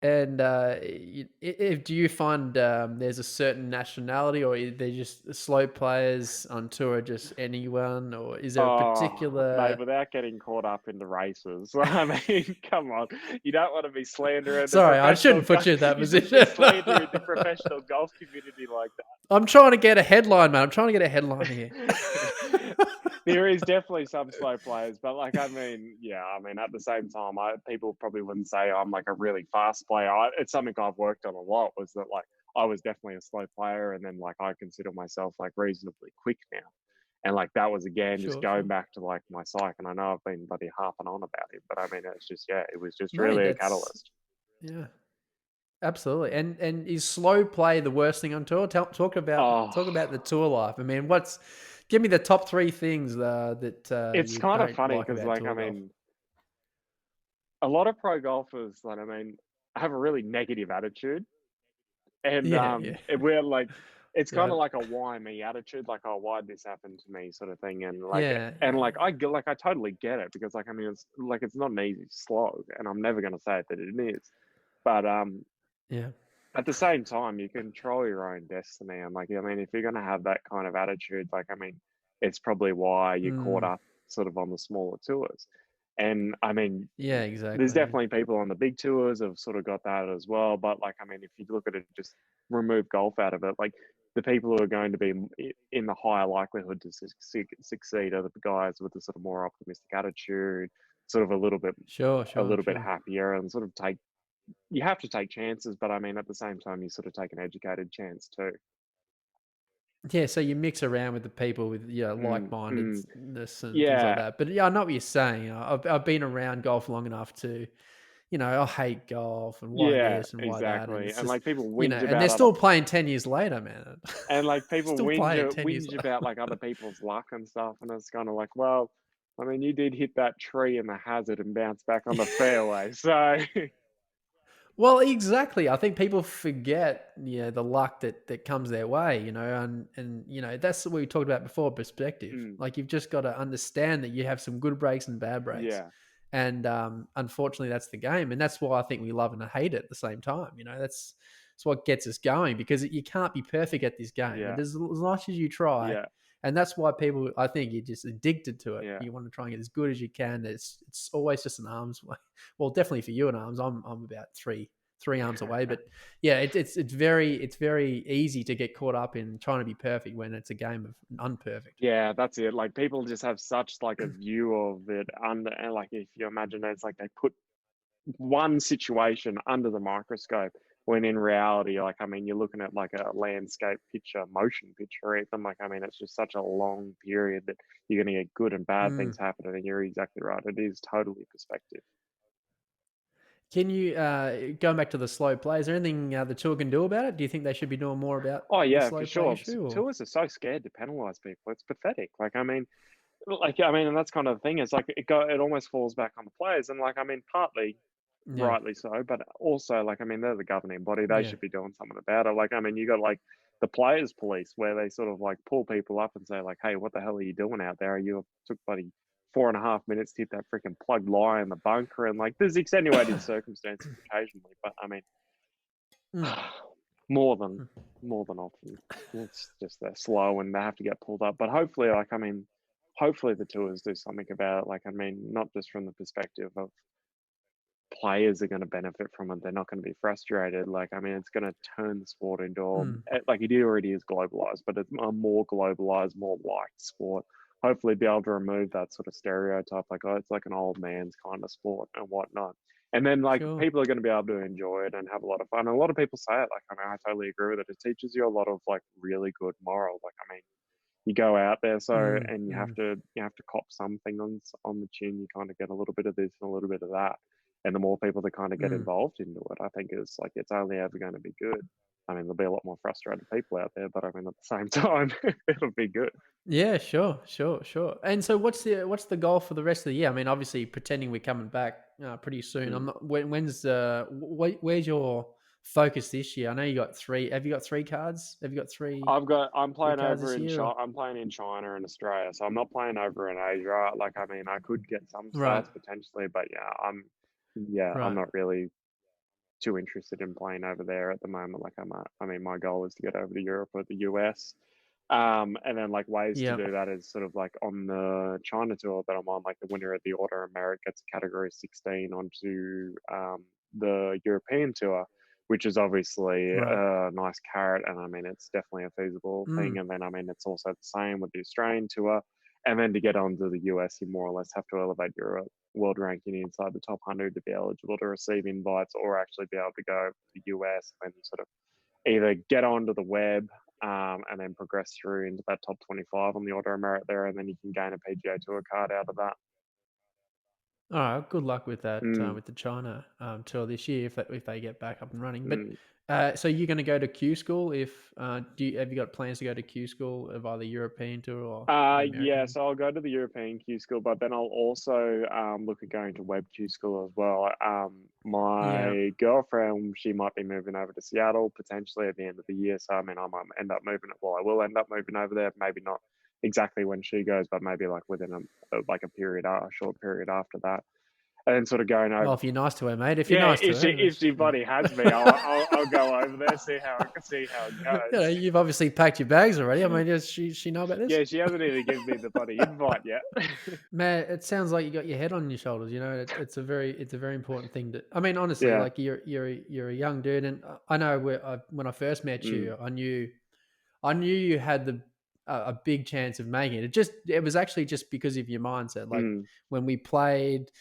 And if do you find there's a certain nationality, or they're just slow players on tour, just anyone, or is there a Oh, mate, particular? without getting caught up in the races, I mean, come on, you don't want to be slandering the Sorry, I shouldn't put you in that you shouldn't be position. slandering the professional golf community like I'm trying to get a headline, man. I'm trying to get a headline here. that. There is definitely some slow players, but like, I mean, yeah, I mean, at the same time, people probably wouldn't say I'm like a really fast player. It's something I've worked on a lot, was that like I was definitely a slow player, and then like I consider myself like reasonably quick now. And like that was again just Sure, going sure. back to like my psych, and I know I've been bloody harping on about it, but I mean it's just, yeah, it was just Mate, really a that's catalyst. yeah, absolutely. And is slow play the worst thing on tour? Talk Oh, about the tour life. I mean, give me the top three things that it's you kind of don't funny like because about like, I tour golf. mean, a lot of pro golfers, like, I mean, have a really negative attitude, and Yeah, yeah, we're like, it's kind yeah, of like a why me attitude, like, oh, why'd this happen to me, sort of thing. And like, yeah, yeah, I totally get it, because like, I mean, it's like, it's not an easy slog, and I'm never going to say it that it is, but yeah. at the same time, you control your own destiny. And like, I mean, if you're going to have that kind of attitude, like, I mean, it's probably why you're caught Mm. up sort of on the smaller tours. And I mean, Yeah, there's exactly. definitely people on the big tours have sort of got that as well. But like, I mean, if you look at it, just remove golf out of it, like the people who are going to be in the higher likelihood to succeed are the guys with the sort of more optimistic attitude, sort of Sure, a sure, little bit sure. happier, and sort of take you have to take chances, but I mean, at the same time, you sort of take an educated chance too. Yeah, so you mix around with the people with Mm, mm, like-mindedness and things like yeah, that. But yeah, I know what you're saying. I've been around golf long enough to, I hate golf and why yeah, this and why that, and exactly. it's And just, like people whinge and they're about other, still playing 10 years later, man. and like people Still playing 10 years whinge later. about like other people's luck and stuff, and it's kind of like, well, I mean, you did hit that tree in the hazard and bounce back on the fairway, so Well, exactly. I think people forget, the luck that comes their way, and that's what we talked about before, perspective. mm, Like you've just got to understand that you have some good breaks and bad breaks, yeah, and unfortunately, that's the game, and that's why I think we love and hate it at the same time. That's what gets us going because you can't be perfect at this game, and yeah, as much as you try, yeah, and that's why people, I think, you're just addicted to it. yeah, You want to try and get as good as you can. It's always just an arm's way. Well, definitely for you and arms. I'm about three arms away, but yeah, it's very easy to get caught up in trying to be perfect when it's a game of unperfect. yeah. That's it. Like people just have such like a view of it under, and like if you imagine it, it's like they put one situation under the microscope when in reality, like, I mean, you're looking at like a landscape picture, motion picture, even like, I mean, it's just such a long period that you're going to get good and bad Mm. things happening. And you're exactly right. It is totally perspective. Can you going back to the slow play? Is there anything the tour can do about it? Do you think they should be doing more about Oh, the yeah, for slow play sure. issue? Or Tourists are so scared to penalize people. It's pathetic. Like, I mean, and that's kind of the thing. It's like it almost falls back on the players. And like, I mean, partly yeah, rightly so, but also like I mean they're the governing body. They yeah, should be doing something about it. Like I mean you got like the players police where they sort of like pull people up and say like, hey, what the hell are you doing out there? You took bloody 4.5 minutes to hit that freaking plugged lie in the bunker, and like there's extenuating circumstances occasionally, but I mean mm, more than mm. more than often it's just they're slow and they have to get pulled up. But hopefully, like I mean, hopefully the tours do something about it. Like I mean, not just from the perspective of players are going to benefit from it. They're not going to be frustrated. Like, I mean, it's going to turn the sport into Mm. like it already is globalized, but it's a more globalized, more liked sport. Hopefully, be able to remove that sort of stereotype, like, oh, it's like an old man's kind of sport and whatnot. And then, like, Sure. people are going to be able to enjoy it and have a lot of fun. And a lot of people say it, like, I mean, I totally agree with it. It teaches you a lot of like really good moral. Like, I mean, you go out there Mm, and mm, you have to cop something on the chin. You kind of get a little bit of this and a little bit of that, and the more people that kind of get mm. involved into it, I think is like it's only ever going to be good. I mean, there'll be a lot more frustrated people out there, but I mean, at the same time, it'll be good. Yeah, sure, sure, sure. And so, what's the goal for the rest of the year? I mean, obviously, pretending we're coming back pretty soon. I'm Mm. not. When's where's your focus this year? I know you got three. Have you got three cards? Have you got three cards this year? Or? I'm playing in China and Australia, so I'm not playing over in Asia. Like, I mean, I could get some Right, starts potentially, but yeah, I'm right. not really too interested in playing over there at the moment. Like I mean, my goal is to get over to Europe or the US. And then like ways to Yeah, do that is sort of like on the China tour that I'm on, like the winner of the Order of Merit gets a category 16 onto the European tour, which is obviously right. a nice carrot. And I mean, it's definitely a feasible thing. Mm, And then I mean, it's also the same with the Australian tour. And then to get onto the US, you more or less have to elevate your world ranking inside the top 100 to be eligible to receive invites or actually be able to go to the US and you sort of either get onto the web and then progress through into that top 25 on the Order of Merit there, and then you can gain a PGA Tour card out of that. all right. Good luck with that Mm, with the China tour this year if they get back up and running. But mm. so you're going to go to Q school if have you got plans to go to Q school of either European tour or the Yeah, American? so I'll go to the European Q school, but then I'll also look at going to Web Q school as well. Yeah. My girlfriend, she might be moving over to Seattle potentially at the end of the year. So I mean, I might end up moving. Well, I will end up moving over there. Maybe not exactly when she goes, but maybe like within a period, a short period after that. and sort of going over. Well, if you're nice to her, mate. If you're Yeah, nice to her, if she bloody has me, I'll go over there, see how it goes. you've obviously packed your bags already. I mean, does she know about this? Yeah, she hasn't even given me the bloody invite yet. Man, it sounds like you got your head on your shoulders. It's a very important thing to. I mean, honestly, Yeah. like you're a young dude, and I know when I first met you, I knew you had a big chance of making it. It was actually just because of your mindset. Like when we played,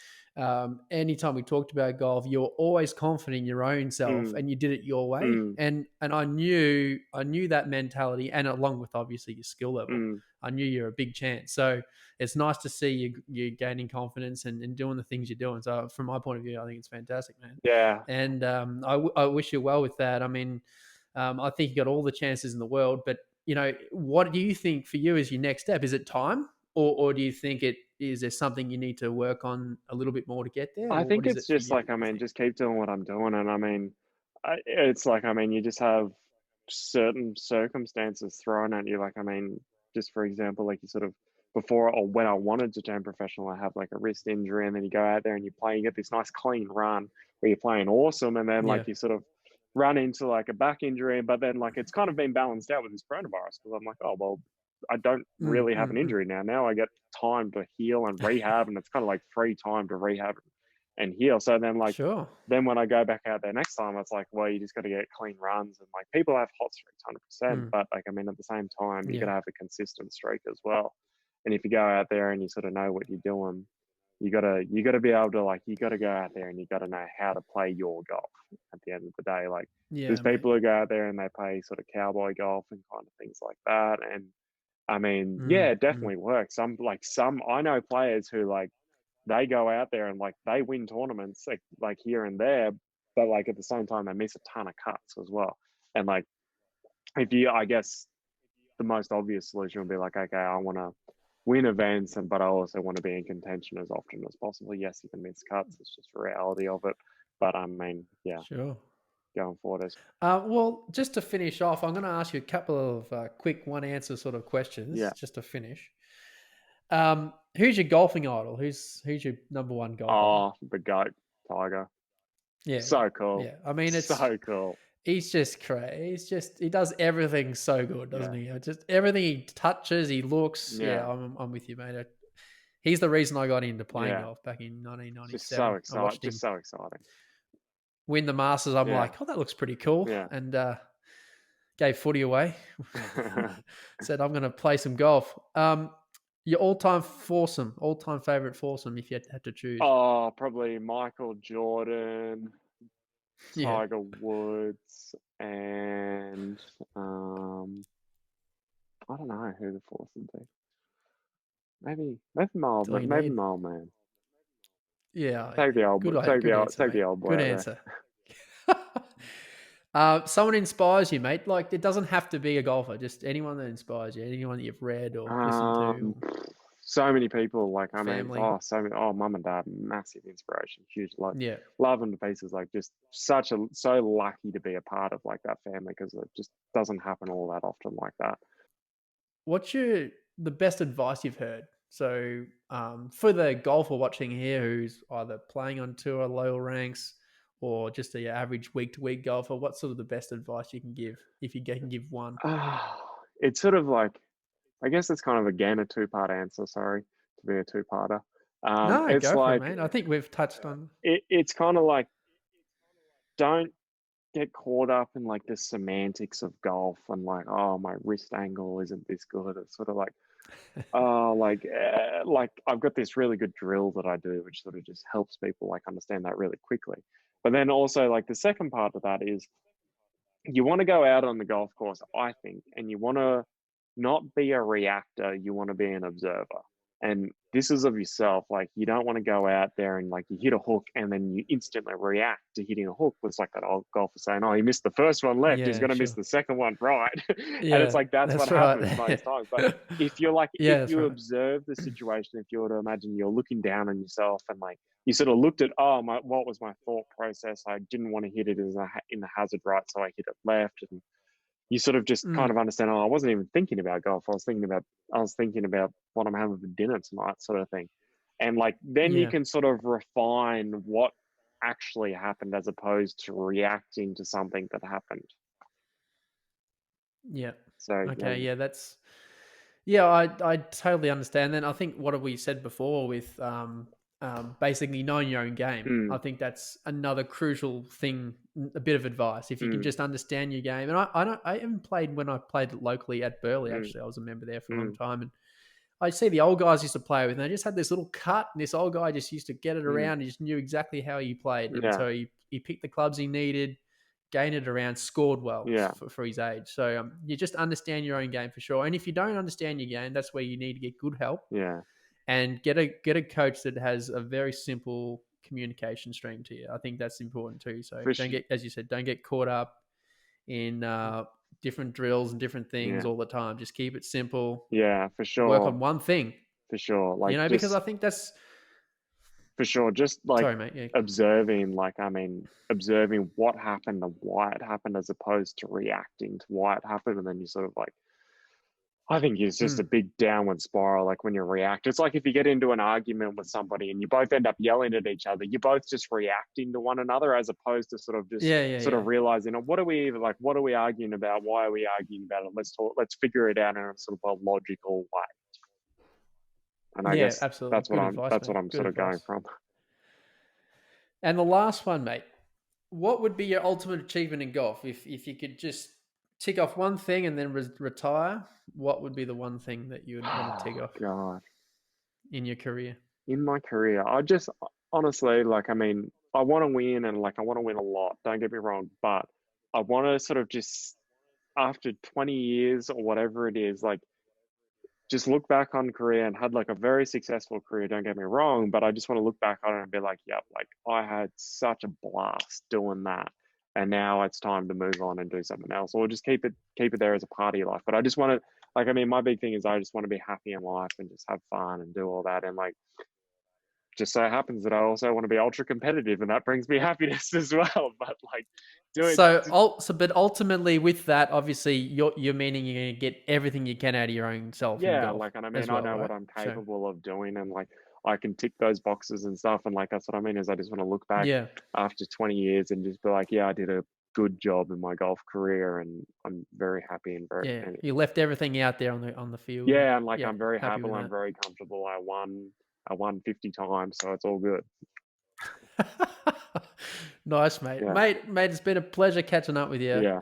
anytime we talked about golf, you were always confident in your own self, and you did it your way. And I knew that mentality, and along with obviously your skill level, I knew you're a big chance. So it's nice to see you gaining confidence and doing the things you're doing. So from my point of view, I think it's fantastic, man. Yeah. And I wish you well with that. I mean, I think you got all the chances in the world, but what do you think for you is your next step? Is it time, or do you think there something you need to work on a little bit more to get there? I Or what think is it it's for just you? like, I mean, just keep doing what I'm doing. And I mean, it's like, I mean, you just have certain circumstances thrown at you. Like, I mean, just for example, like you sort of before or when I wanted to turn professional, I have like a wrist injury, and then you go out there and you play, you get this nice clean run where you're playing awesome, and then like Yeah. you sort of run into like a back injury, but then like it's kind of been balanced out with this coronavirus because I'm like, oh well, I don't really have an injury now. Now I get time to heal and rehab, and it's kind of like free time to rehab and heal. So then like Sure. then when I go back out there next time, it's like, well, you just got to get clean runs, and like people have hot streaks, 100%. But like, I mean, at the same time, you got to have a consistent streak as well. And if you go out there and you sort of know what you're doing, you gotta be able to like, you gotta go out there and you gotta know how to play your golf at the end of the day. Like there's people who go out there and they play sort of cowboy golf and kind of things like that. And I mean, yeah, it definitely works. Some I know players who like they go out there and like they win tournaments like here and there, but like at the same time they miss a ton of cuts as well. And like I guess the most obvious solution would be like, okay, I want to win events, but I also want to be in contention as often as possible. Yes, you can miss cuts; it's just the reality of it. But I mean, yeah, Sure. going forward as Well, just to finish off, I'm going to ask you a couple of quick one-answer sort of questions, yeah. just to finish. Who's your golfing idol? Who's your number one golfer? Oh, the GOAT, Tiger. Yeah, so cool. Yeah, I mean, it's so cool. He's just crazy. He does everything so good, doesn't he? Just everything he touches, he looks. Yeah, I'm with you, mate. He's the reason I got into playing golf back in 1997. Just so exciting. I watched him so exciting. win the Masters. I'm like, oh, that looks pretty cool. Yeah. And gave footy away. Said, I'm going to play some golf. Your all-time favorite foursome, if you had to choose. Oh, probably Michael Jordan, Tiger Woods, and I don't know who the foursome be. Maybe my old man. Yeah, take the old boy. Good answer. Someone inspires you, mate. Like it doesn't have to be a golfer, just anyone that inspires you, anyone that you've read or listened to. So many people, like I Family. mean, mum and dad, massive inspiration, huge love, love them to pieces. Like just so lucky to be a part of like that family because it just doesn't happen all that often like that. What's the best advice you've heard? So for the golfer watching here who's either playing on tour, lower ranks, or just the average week-to-week golfer, what's sort of the best advice you can give if you can give one? It's sort of like, I guess it's kind of again a two-part answer. Sorry to be a two-parter. No, it's go like, for it, man. I think we've touched on. It's kind of like, don't get caught up in like the semantics of golf and like, oh, my wrist angle isn't this good. It's sort of like, like I've got this really good drill that I do, which sort of just helps people like understand that really quickly. But then also like the second part of that is you want to go out on the golf course, I think, and you want to not be a reactor. You want to be an observer. And this is of yourself. Like you don't want to go out there and like you hit a hook and then you instantly react to hitting a hook. It's like that old golfer saying, oh, he missed the first one left. He's going to miss the second one right. And it's like, that's what happens most times. But if you're like, if you observe the situation, if you were to imagine you're looking down on yourself and like you sort of looked at, what was my thought process? I didn't want to hit it in the hazard right. So I hit it left. And you sort of just kind of understand, I wasn't even thinking about golf. I was thinking about what I'm having for dinner tonight, sort of thing. And like, then you Yeah. can sort of refine what actually happened as opposed to reacting to something that happened. Yeah. So, Okay. Yeah. Yeah, I totally understand. Then I think what have we said before with basically knowing your own game. I think that's another crucial thing. A bit of advice if you can just understand your game. And I haven't played when I played locally at Burleigh. Actually, I was a member there for a long time, and I see the old guys used to play with, and they just had this little cut, and this old guy just used to get it around. And just knew exactly how he played, and yeah, so he picked the clubs he needed, gained it around, scored well yeah, for his age. So you just understand your own game for sure. And if you don't understand your game, that's where you need to get good help yeah, and get a coach that has a very simple communication stream to you. I think that's important too. So for don't sure. get, as you said, don't get caught up in different drills and different things Yeah, all the time. Just keep it simple. yeah, for Work sure, on one thing, for sure. Like, because just I think that's for sure, just like sorry, mate. Yeah. observing, like, I mean, observing what happened and why it happened, as opposed to reacting to why it happened, and then you sort of like, I think it's just a big downward spiral. Like when you react, it's like if you get into an argument with somebody and you both end up yelling at each other, you're both just reacting to one another, as opposed to sort of just sort Yeah. of realizing, oh, what are we arguing about? Why are we arguing about it? Let's talk, let's figure it out in a sort of a logical way. And I Yeah, guess absolutely. Good advice, that's what mate. I'm Good sort of going advice. from. And the last one, mate. What would be your ultimate achievement in golf if you could just tick off one thing and then retire? What would be the one thing that you would want to tick Oh off God. in your career? In my career, I just honestly, like, I mean, I want to win, and like I want to win a lot. Don't get me wrong, but I want to sort of just, after 20 years or whatever it is, like, just look back on career and had like a very successful career. Don't get me wrong, but I just want to look back on it and be like, yep, like I had such a blast doing that, and now it's time to move on and do something else, or just keep it there as a party life. But I just want to, like, I mean, my big thing is I just want to be happy in life and just have fun and do all that, and like, just so happens that I also want to be ultra competitive, and that brings me happiness as well. But like, doing But ultimately, with that, obviously, you're meaning you're going to get everything you can out of your own self in yeah, golf like, and I as mean, I well, know what right? I'm So capable of doing, and like, I can tick those boxes and stuff. And like, that's what I mean, is I just want to look back yeah, after 20 years and just be like, yeah, I did a good job in my golf career, and I'm very happy and very, yeah, and you left everything out there on the field, and yeah, and like, yeah, I'm very happy happy, with I'm that. very comfortable. I won 50 times, so it's all good. Nice, mate. Yeah, Mate, it's been a pleasure catching up with you. yeah,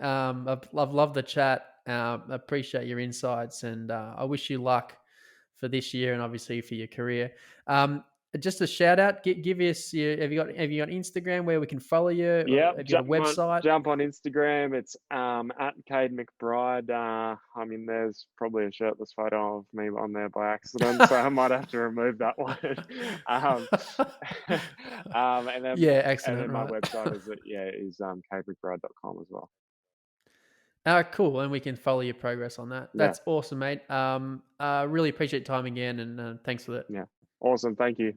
I've loved the chat. Appreciate your insights, and I wish you luck for this year and obviously for your career. Just a shout out. Give us your. Have you got Instagram where we can follow you? yeah. Have you got a website? Jump on Instagram. It's at Kade McBride. I mean, there's probably a shirtless photo of me on there by accident, so I might have to remove that one. um, and then Yeah, accident, my right? website is kademcbride.com as well. Cool, and we can follow your progress on that. Yeah, That's awesome, mate. Really appreciate your time again, and thanks for that. yeah. Awesome. Thank you.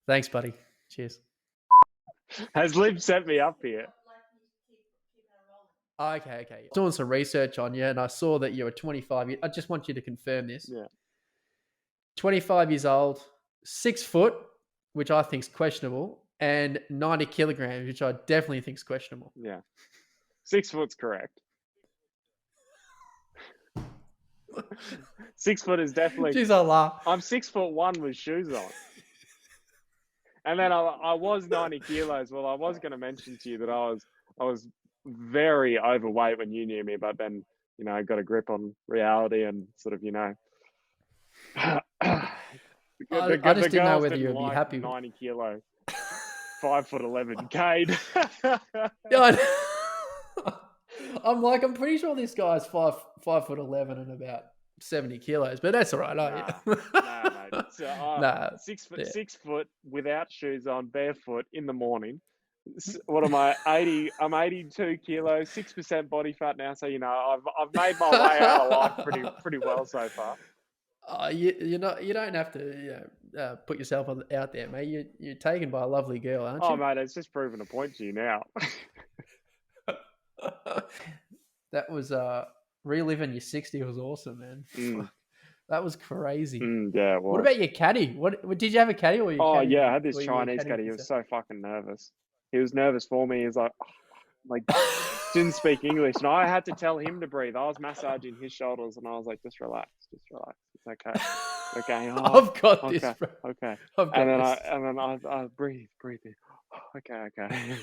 Thanks, buddy. Cheers. Has Liv set me up here? Okay. Doing some research on you, and I saw that you were 25. I just want you to confirm this. Yeah. 25 years old, 6 foot, which I think is questionable, and 90 kilograms, which I definitely think is questionable. Yeah. 6 foot's correct. 6 foot is definitely. Jeez, I laugh. I'm 6'1" with shoes on. And then I was 90 kilos. Well, I was going to mention to you that I was very overweight when you knew me, but then, I got a grip on reality and sort of, I just didn't know girls whether didn't you'd be like happy. 90 kilo, 5'11" Kade. Yeah, I'm pretty sure this guy's 5'11" and about 70 kilos, but that's all right. Nah, mate. So, Nah, 6 foot, yeah. 6 foot without shoes on, barefoot in the morning. What am I? 80. I'm 82 kilos, 6% body fat now. So I've made my way out of life pretty well so far. You don't have to put yourself out there, mate. You're taken by a lovely girl, aren't you? Oh, mate, it's just proven a point to you now. That was reliving your 60 was awesome, man. That was crazy. Yeah, it What was. about your caddy? What did you have a caddy or your Oh caddy? yeah, I had this Were you a Chinese caddy. He for was so fucking nervous. He was nervous for me. He was like didn't speak English, and I had to tell him to breathe. I was massaging his shoulders, and I was like, "Just relax, just relax. It's okay, it's okay." Oh, I've got this, okay, bro. okay. I've got And then this. I breathe in. Okay, okay.